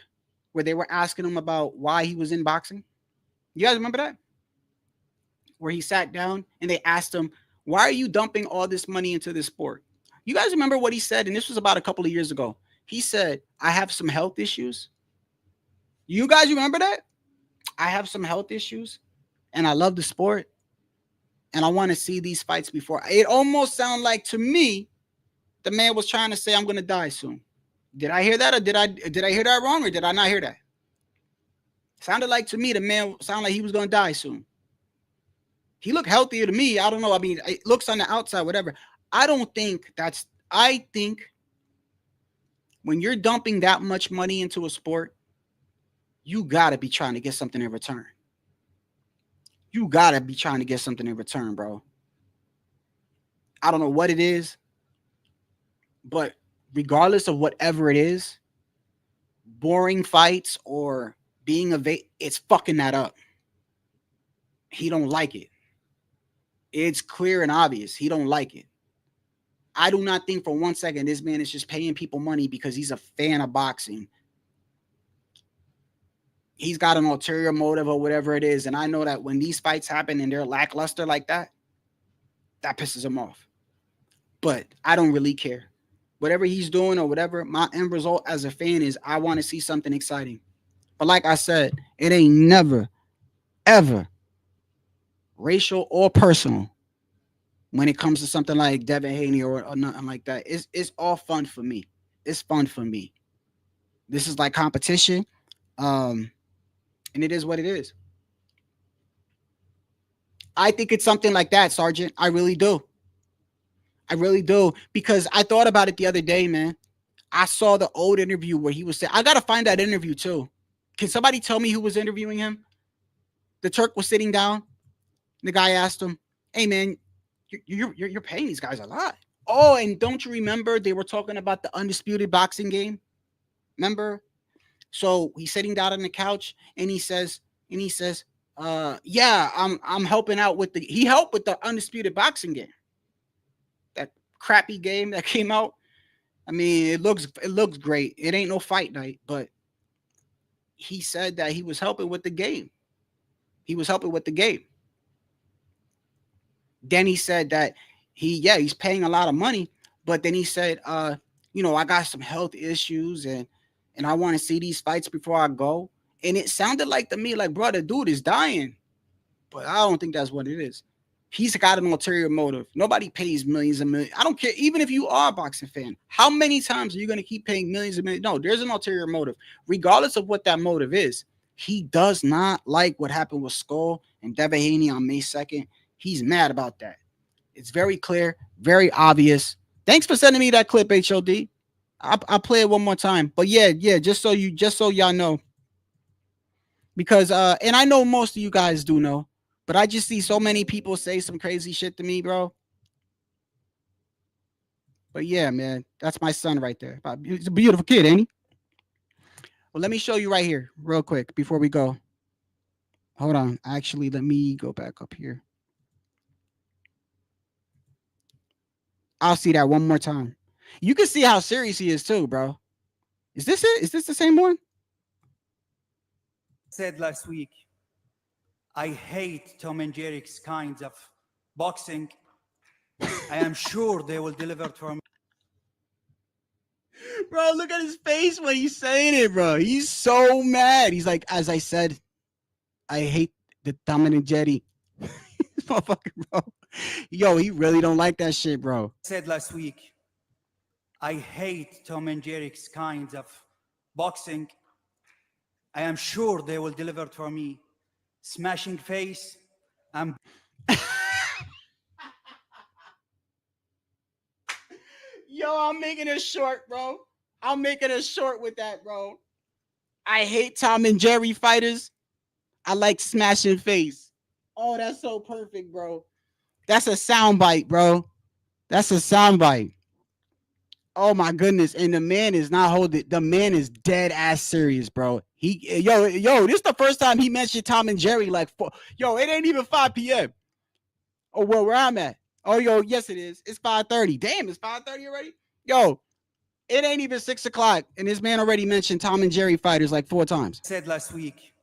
where they were asking him about why he was in boxing? You guys remember that? Where he sat down and they asked him, why are you dumping all this money into this sport? You guys remember what he said? And this was about a couple of years ago. He said, I have some health issues. You guys remember that? I have some health issues and I love the sport. And I want to see these fights before. It almost sounded like to me, the man was trying to say, I'm going to die soon. Did I hear that? Or did I hear that wrong? Or did I not hear that? Sounded like to me, the man sounded like he was going to die soon. He looked healthier to me. I don't know. I mean, it looks on the outside, whatever. I don't think that's, I think when you're dumping that much money into a sport, you got to be trying to get something in return. You got to be trying to get something in return, bro. I don't know what it is, but regardless of whatever it is, boring fights or being it's fucking that up. He don't like it. It's clear and obvious. He don't like it. I do not think for 1 second this man is just paying people money because he's a fan of boxing. He's got an ulterior motive or whatever it is. And I know that when these fights happen and they're lackluster like that, that pisses him off. But I don't really care. Whatever he's doing or whatever, my end result as a fan is I want to see something exciting. But like I said, it ain't never, ever racial or personal when it comes to something like Devin Haney or nothing like that. It's all fun for me. It's fun for me. This is like competition. And it is what it is. I think it's something like that, Sergeant. I really do. I really do. Because I thought about it the other day, man. I saw the old interview where he was saying, I got to find that interview too. Can somebody tell me who was interviewing him? The Turk was sitting down. The guy asked him, hey, man, you're paying these guys a lot. Oh, and don't you remember they were talking about the undisputed boxing game? Remember? So he's sitting down on the couch and he says, yeah, I'm helping out with he helped with the undisputed boxing game. That crappy game that came out. I mean, it looks great. It ain't no fight night, but he said that he was helping with the game. He was helping with the game. Then he said that he's paying a lot of money, but then he said, I got some health issues and I want to see these fights before I go. And it sounded like to me, like, bro, the dude is dying. But I don't think that's what it is. He's got an ulterior motive. Nobody pays millions and millions. I don't care. Even if you are a boxing fan, how many times are you going to keep paying millions and millions? No, there's an ulterior motive. Regardless of what that motive is, he does not like what happened with Skull and Devin Haney on May 2nd. He's mad about that. It's very clear, very obvious. Thanks for sending me that clip, HOD. I'll play it one more time. But yeah, just so y'all know, because and I know most of you guys do know, but I just see so many people say some crazy shit to me, bro. But yeah, man, that's my son right there. He's a beautiful kid, ain't he? Well, let me show you right here, real quick, before we go. Hold on. Actually, let me go back up here. I'll see that one more time. You can see how serious he is too, bro. Is this it? Is this the same one? Said last week, I hate Tom and Jerry's kinds of boxing. I am sure they will deliver for me. Bro, look at his face when he's saying it, bro. He's so mad. He's like, as I said, I hate the Tom and Jerry. Motherfucker, bro. Yo, he really don't like that shit, bro. Said last week, I hate Tom and Jerry's kinds of boxing. I am sure they will deliver for me. Smashing face and Yo, I'm making it short, bro. I'm making it short with that, bro. I hate Tom and Jerry fighters. I like smashing face. Oh, that's so perfect, bro. That's a soundbite, bro. That's a soundbite. Oh my goodness. And the man is not holding. The man is dead ass serious, bro. Yo, this is the first time he mentioned Tom and Jerry. Like, yo, it ain't even 5 p.m. Oh, well, where I'm at. Oh, yo, yes, it is. It's 5:30. Damn, it's 5:30 already? Yo, it ain't even 6 o'clock. And this man already mentioned Tom and Jerry fighters like 4 times. Said last week,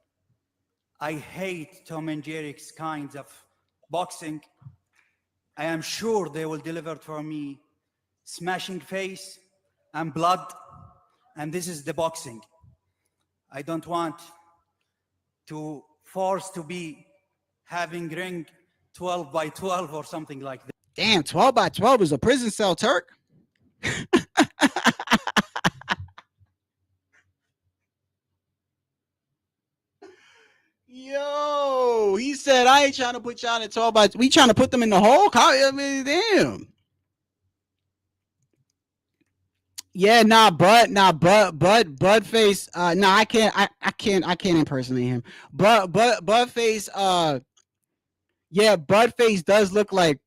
I hate Tom and Jerry's kinds of boxing. I am sure they will deliver for me. Smashing face and blood. And this is the boxing. I don't want to force to be having ring 12 by 12 or something like that. Damn, 12 by 12 is a prison cell, Turk. Yo, he said, I ain't trying to put y'all in 12 by. We trying to put them in the hole. I mean, damn. Yeah, Budface. I can't impersonate him. Budface. Yeah, Budface does look like.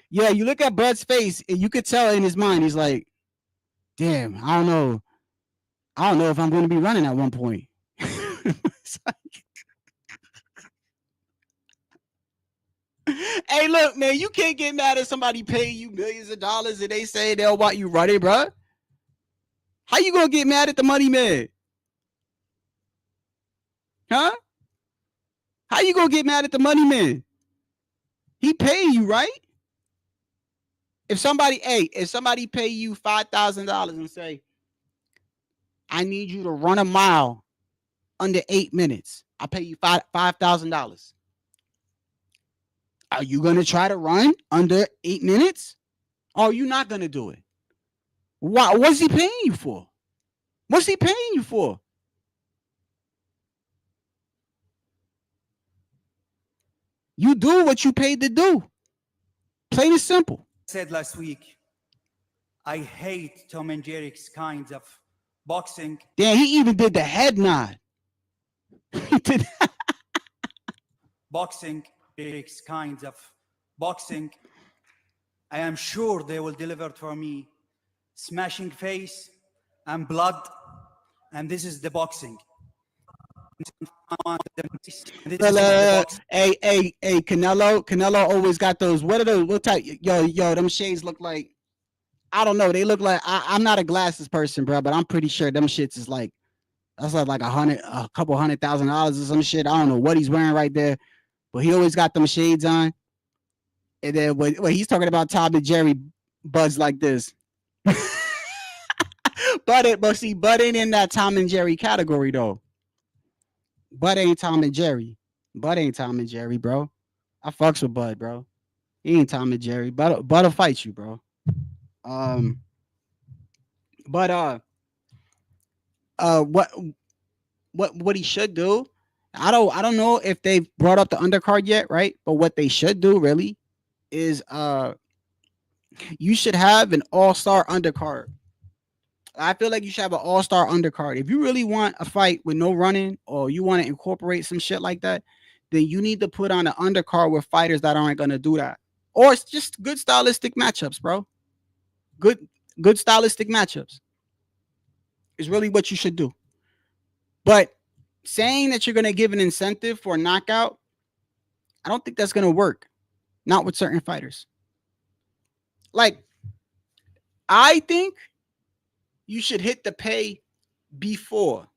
Yeah, you look at Bud's face, and you could tell in his mind, he's like, damn, I don't know if I'm going to be running at one point. Hey, look, man, you can't get mad at somebody paying you millions of dollars and they say they'll want you running, bro. How you gonna get mad at the money man? Huh? How you gonna get mad at the money man? He paying you, right? If somebody pay you $5,000 and say, I need you to run a mile under 8 minutes, I pay you $5,000. Are you gonna try to run under 8 minutes? Or are you not gonna do it? Why? What's he paying you for? What's he paying you for? You do what you paid to do. Plain and simple. Said last week, I hate Tom and Jerry's kinds of boxing. Damn, he even did the head nod. He did boxing, Jerry's kinds of boxing. I am sure they will deliver for me. Smashing face and blood. And this is the boxing. Hey, Canelo always got those. What are those? What type? Yo, them shades look like, I don't know. They look like, I'm not a glasses person, bro, but I'm pretty sure them shits is like, that's like a couple $100,000 or some shit. I don't know what he's wearing right there, but he always got them shades on. And then when he's talking about Tom and Jerry, Bud's like this. Bud ain't in that Tom and Jerry category though. Bud ain't Tom and Jerry. Bud ain't Tom and Jerry, bro. I fucks with Bud, bro. He ain't Tom and Jerry. Bud'll fight you, bro. What he should do? I don't know if they've brought up the undercard yet, right? But what they should do really is you should have an all-star undercard I feel like you should have an all-star undercard. If you really want a fight with no running, or you want to incorporate some shit like that, then you need to put on an undercard with fighters that aren't going to do that. Or it's just good stylistic matchups, bro. Good stylistic matchups is really what you should do. But saying that you're going to give an incentive for a knockout, I don't think that's going to work. Not with certain fighters. Like, I think you should hit the pay before.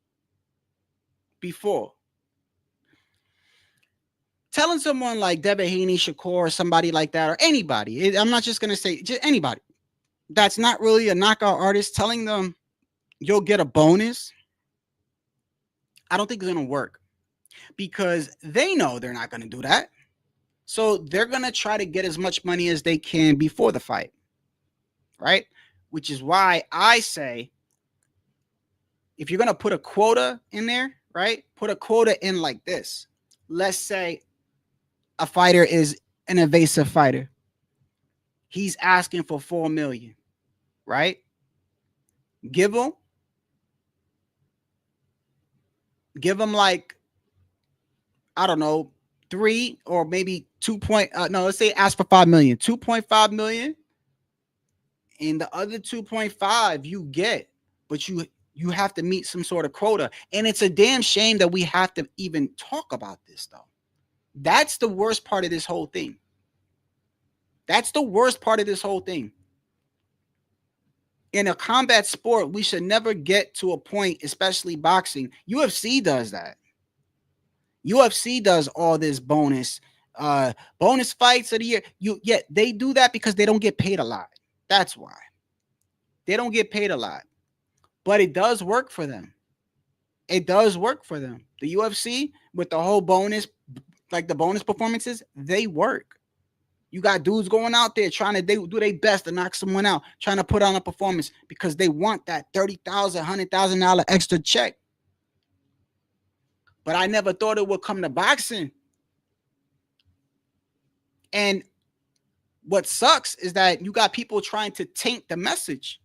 Telling someone like Devin Haney, Shakur, or somebody like that, or anybody, I'm not just going to say just anybody that's not really a knockout artist, telling them you'll get a bonus, I don't think it's going to work, because they know they're not going to do that. So they're going to try to get as much money as they can before the fight, right? Which is why I say, if you're going to put a quota in there, right? Put a quota in like this. Let's say a fighter is an evasive fighter. He's asking for $4 million, right? Give him like, I don't know, 3 or maybe 2 point, let's say ask for 5 million, 2.5 million. And the other 2.5 you get, but you have to meet some sort of quota. And it's a damn shame that we have to even talk about this, though. That's the worst part of this whole thing. That's the worst part of this whole thing. In a combat sport, we should never get to a point, especially boxing. UFC does that. UFC does all this bonus fights of the year. They do that because they don't get paid a lot. That's why. They don't get paid a lot. But it does work for them. It does work for them. The UFC, with the whole bonus, like the bonus performances, they work. You got dudes going out there trying to do their best to knock someone out, trying to put on a performance because they want that $30,000, $100,000 extra check. But I never thought it would come to boxing. And what sucks is that you got people trying to taint the message.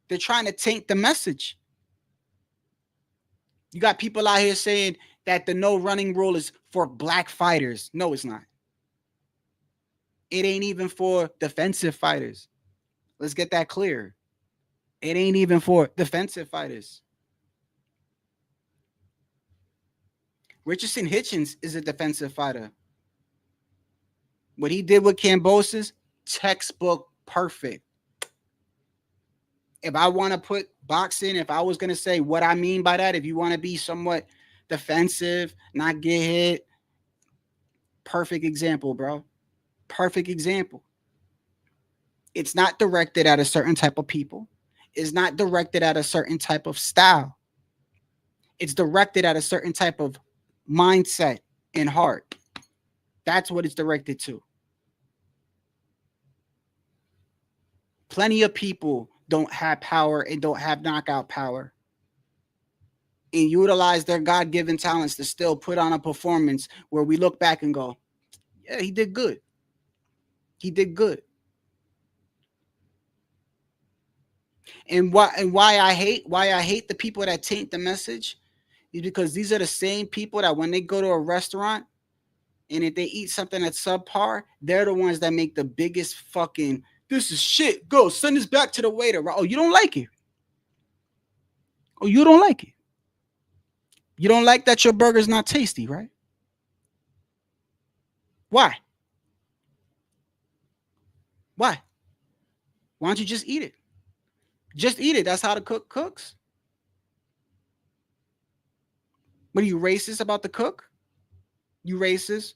They're trying to taint the message. You got people out here saying that the no running rule is for black fighters. No, it's not. It ain't even for defensive fighters. Let's get that clear. It ain't even for defensive fighters. Richardson Hitchens is a defensive fighter. What he did with Kambosos, textbook perfect. If I want to put boxing, if I was going to say what I mean by that, if you want to be somewhat defensive, not get hit, perfect example, bro. Perfect example. It's not directed at a certain type of people. It's not directed at a certain type of style. It's directed at a certain type of mindset and heart. That's what it's directed to. Plenty of people don't have power and don't have knockout power and utilize their God-given talents to still put on a performance where we look back and go, yeah, he did good. He did good. And why I hate the people that taint the message is because these are the same people that when they go to a restaurant and if they eat something that's subpar, they're the ones that make the biggest fucking, this is shit. Go send this back to the waiter. Oh, you don't like it. Oh, you don't like it. You don't like that your burger's not tasty, right? Why? Why? Why don't you just eat it? Just eat it. That's how the cook cooks. What are you, racist about the cook? You racist?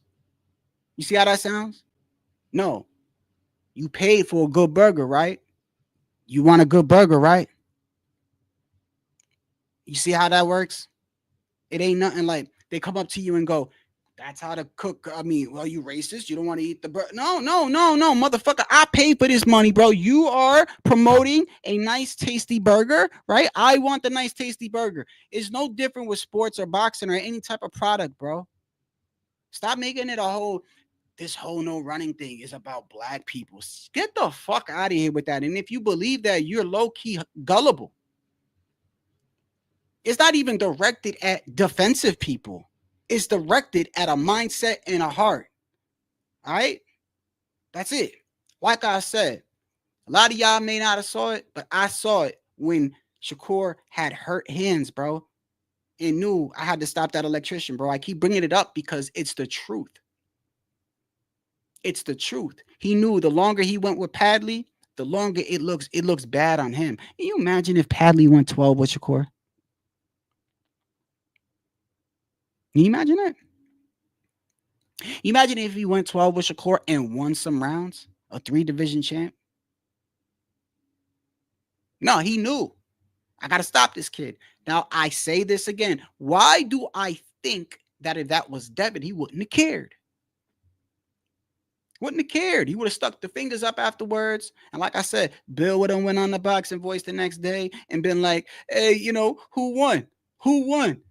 You see how that sounds? No. You paid for a good burger, right? You want a good burger, right? You see how that works? It ain't nothing like they come up to you and go, that's how the cook. I mean, well, you racist. You don't want to eat the burger. No, motherfucker. I paid for this money, bro. You are promoting a nice, tasty burger, right? I want the nice, tasty burger. It's no different with sports or boxing or any type of product, bro. Stop making it a whole this whole no running thing is about black people. Get the fuck out of here with that. And if you believe that, you're low-key gullible. It's not even directed at defensive people. It's directed at a mindset and a heart. All right? That's it. Like I said, a lot of y'all may not have saw it, but I saw it when Shakur had hurt hands, bro, and knew I had to stop that electrician, bro. I keep bringing it up because it's the truth. It's the truth. He knew the longer he went with Padley, the longer it looks bad on him. Can you imagine if Padley went 12 with Shakur? Can you imagine that? Imagine if he went 12 with Shakur and won some rounds, a 3-division champ. No, he knew. I got to stop this kid. Now, I say this again. Why do I think that if that was Devin, he wouldn't have cared? Wouldn't have cared. He would have stuck the fingers up afterwards. And like I said, Bill would have went on the Boxing Voice the next day and been like, hey, who won? Who won?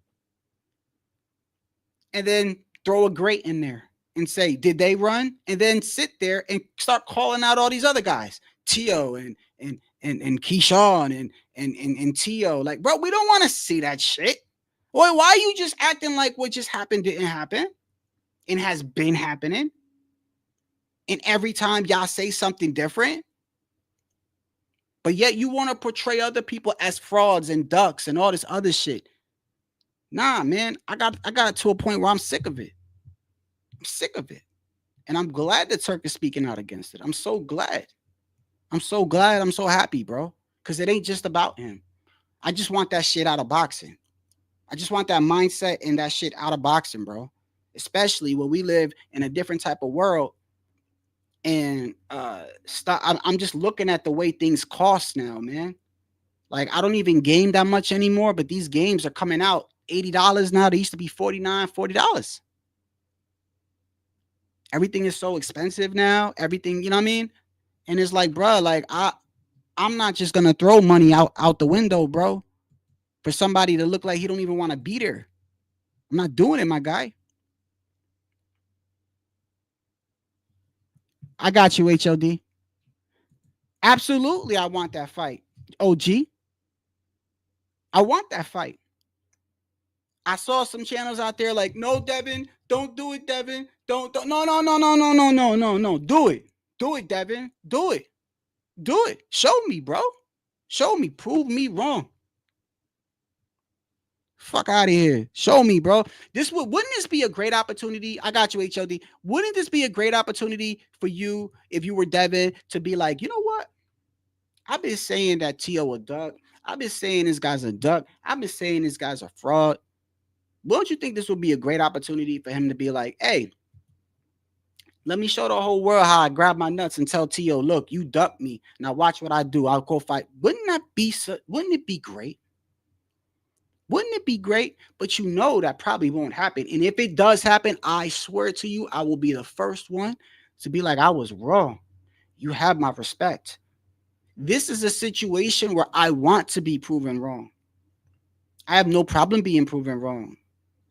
And then throw a great in there and say, did they run? And then sit there and start calling out all these other guys, Tio and Keyshawn and Tio. Like, bro, we don't want to see that shit. Boy, why are you just acting like what just happened didn't happen and has been happening? And every time y'all say something different, but yet you want to portray other people as frauds and ducks and all this other shit. Nah, man, I got to a point where I'm sick of it. I'm sick of it. And I'm glad that Turk is speaking out against it. I'm so glad. I'm so glad. I'm so happy, bro. Because it ain't just about him. I just want that shit out of boxing. I just want that mindset and that shit out of boxing, bro. Especially when we live in a different type of world. And I'm just looking at the way things cost now, man. Like, I don't even game that much anymore, but these games are coming out $80 now. They used to be $49, $40. Everything is so expensive now. Everything, you know what I mean? And it's like, bro, like I'm not just gonna throw money out the window, bro, for somebody to look like he don't even want to be there. I'm not doing it, my guy. I got you, HLD. Absolutely, I want that fight. OG. I want that fight. I saw some channels out there like, no, Devin, don't do it, Devin. Don't. No. Do it. Do it, Devin. Do it. Do it. Show me, bro. Show me. Prove me wrong. Fuck out of here. Show me, bro. Wouldn't this be a great opportunity? I got you, HLD. Wouldn't this be a great opportunity for you if you were Devin to be like, you know what? I've been saying that T.O. a duck. I've been saying this guy's a duck. I've been saying this guy's a fraud. Don't you think this would be a great opportunity for him to be like, hey, let me show the whole world how I grab my nuts and tell T.O., look, you ducked me. Now watch what I do. I'll go fight. Wouldn't it be great? Wouldn't it be great? But you know that probably won't happen. And if it does happen, I swear to you, I will be the first one to be like, I was wrong. You have my respect. This is a situation where I want to be proven wrong. I have no problem being proven wrong.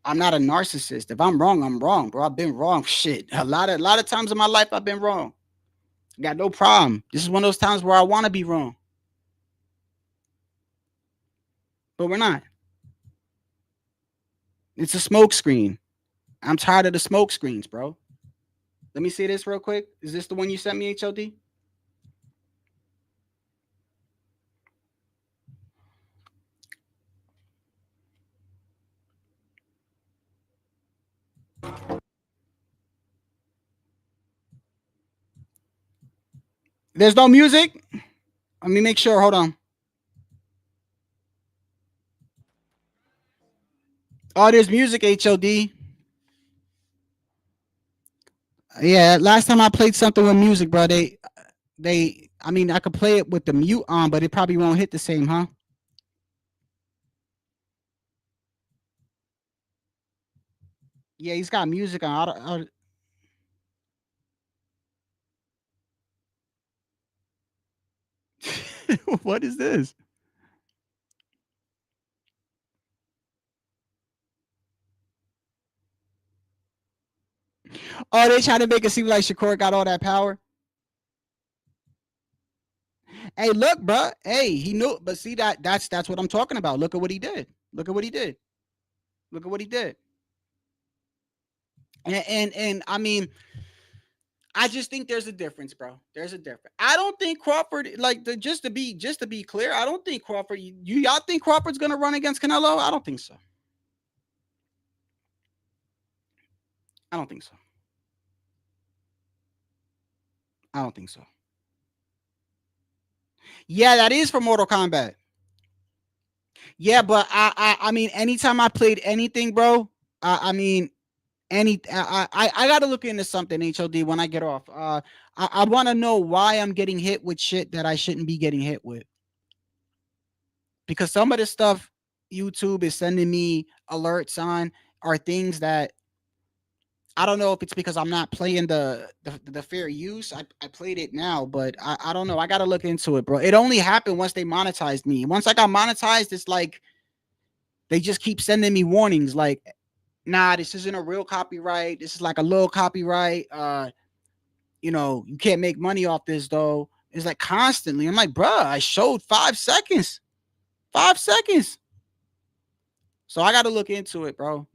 I'm not a narcissist. If I'm wrong, bro. I've been wrong. Shit. A lot of times in my life, I've been wrong. I got no problem. This is one of those times where I want to be wrong. But we're not. It's a smoke screen. I'm tired of the smoke screens, bro. Let me see this real quick. Is this the one you sent me, HOD? There's no music? Let me make sure. Hold on. Oh, there's music, HOD. Yeah, last time I played something with music, bro, I mean, I could play it with the mute on, but it probably won't hit the same, huh? Yeah, he's got music on. What is this? Oh, they trying to make it seem like Shakur got all that power. Hey, look, bro. Hey, he knew, but see that's what I'm talking about. Look at what he did. Look at what he did. Look at what he did. And I mean, I just think there's a difference, bro. There's a difference. I don't think Crawford, like, just to be clear, I don't think Crawford. Y'all think Crawford's gonna run against Canelo? I don't think so. I don't think so. I don't think so. Yeah, that is for Mortal Kombat. Yeah, but I mean, anytime I played anything, bro, I mean, I got to look into something, HOD, when I get off. I want to know why I'm getting hit with shit that I shouldn't be getting hit with. Because some of the stuff YouTube is sending me alerts on are things that I don't know if it's because I'm not playing the fair use. I played it now, but I don't know. I got to look into it, bro. It only happened once they monetized me. Once I got monetized, it's like they just keep sending me warnings like, nah, this isn't a real copyright. This is like a little copyright. You know, you can't make money off this though. It's like constantly. I'm like, bruh, I showed 5 seconds. 5 seconds. So I got to look into it, bro.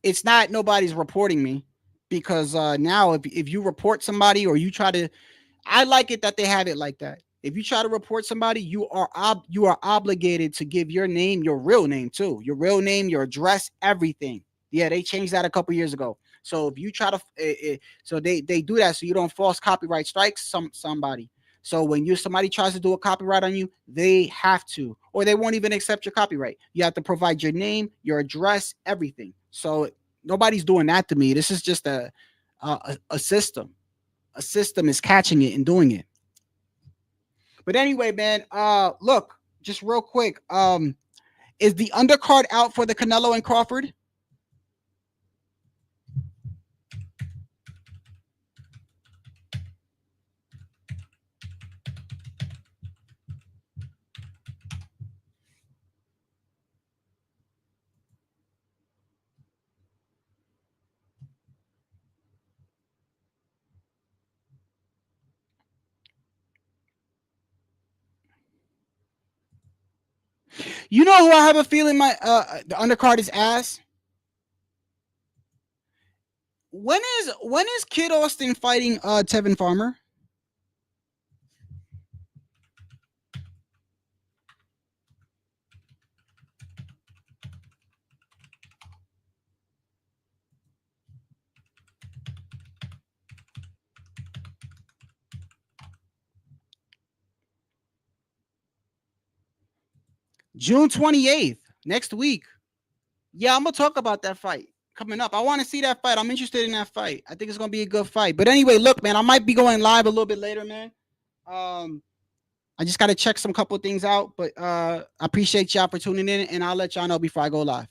It's not nobody's reporting me because now if you report somebody or you try to, I like it that they have it like that. If you try to report somebody, you are obligated to give your name, your real name too, your real name, your address, everything. Yeah, they changed that a couple years ago. So if you try to, so they do that so you don't false copyright strike somebody. So when somebody tries to do a copyright on you, they have to, or they won't even accept your copyright. You have to provide your name, your address, everything. So nobody's doing that to me. This is just a system. A system is catching it and doing it. But anyway, man, look, just real quick. Is the undercard out for the Canelo and Crawford? You know who I have a feeling the undercard is ass? When is Kid Austin fighting Tevin Farmer? June 28th, next week. Yeah, I'm gonna talk about that fight coming up. I want to see that fight. I'm interested in that fight. I think it's gonna be a good fight. But anyway, look, man, I might be going live a little bit later, man. I just gotta check some couple things out. But I appreciate y'all for tuning in, and I'll let y'all know before I go live.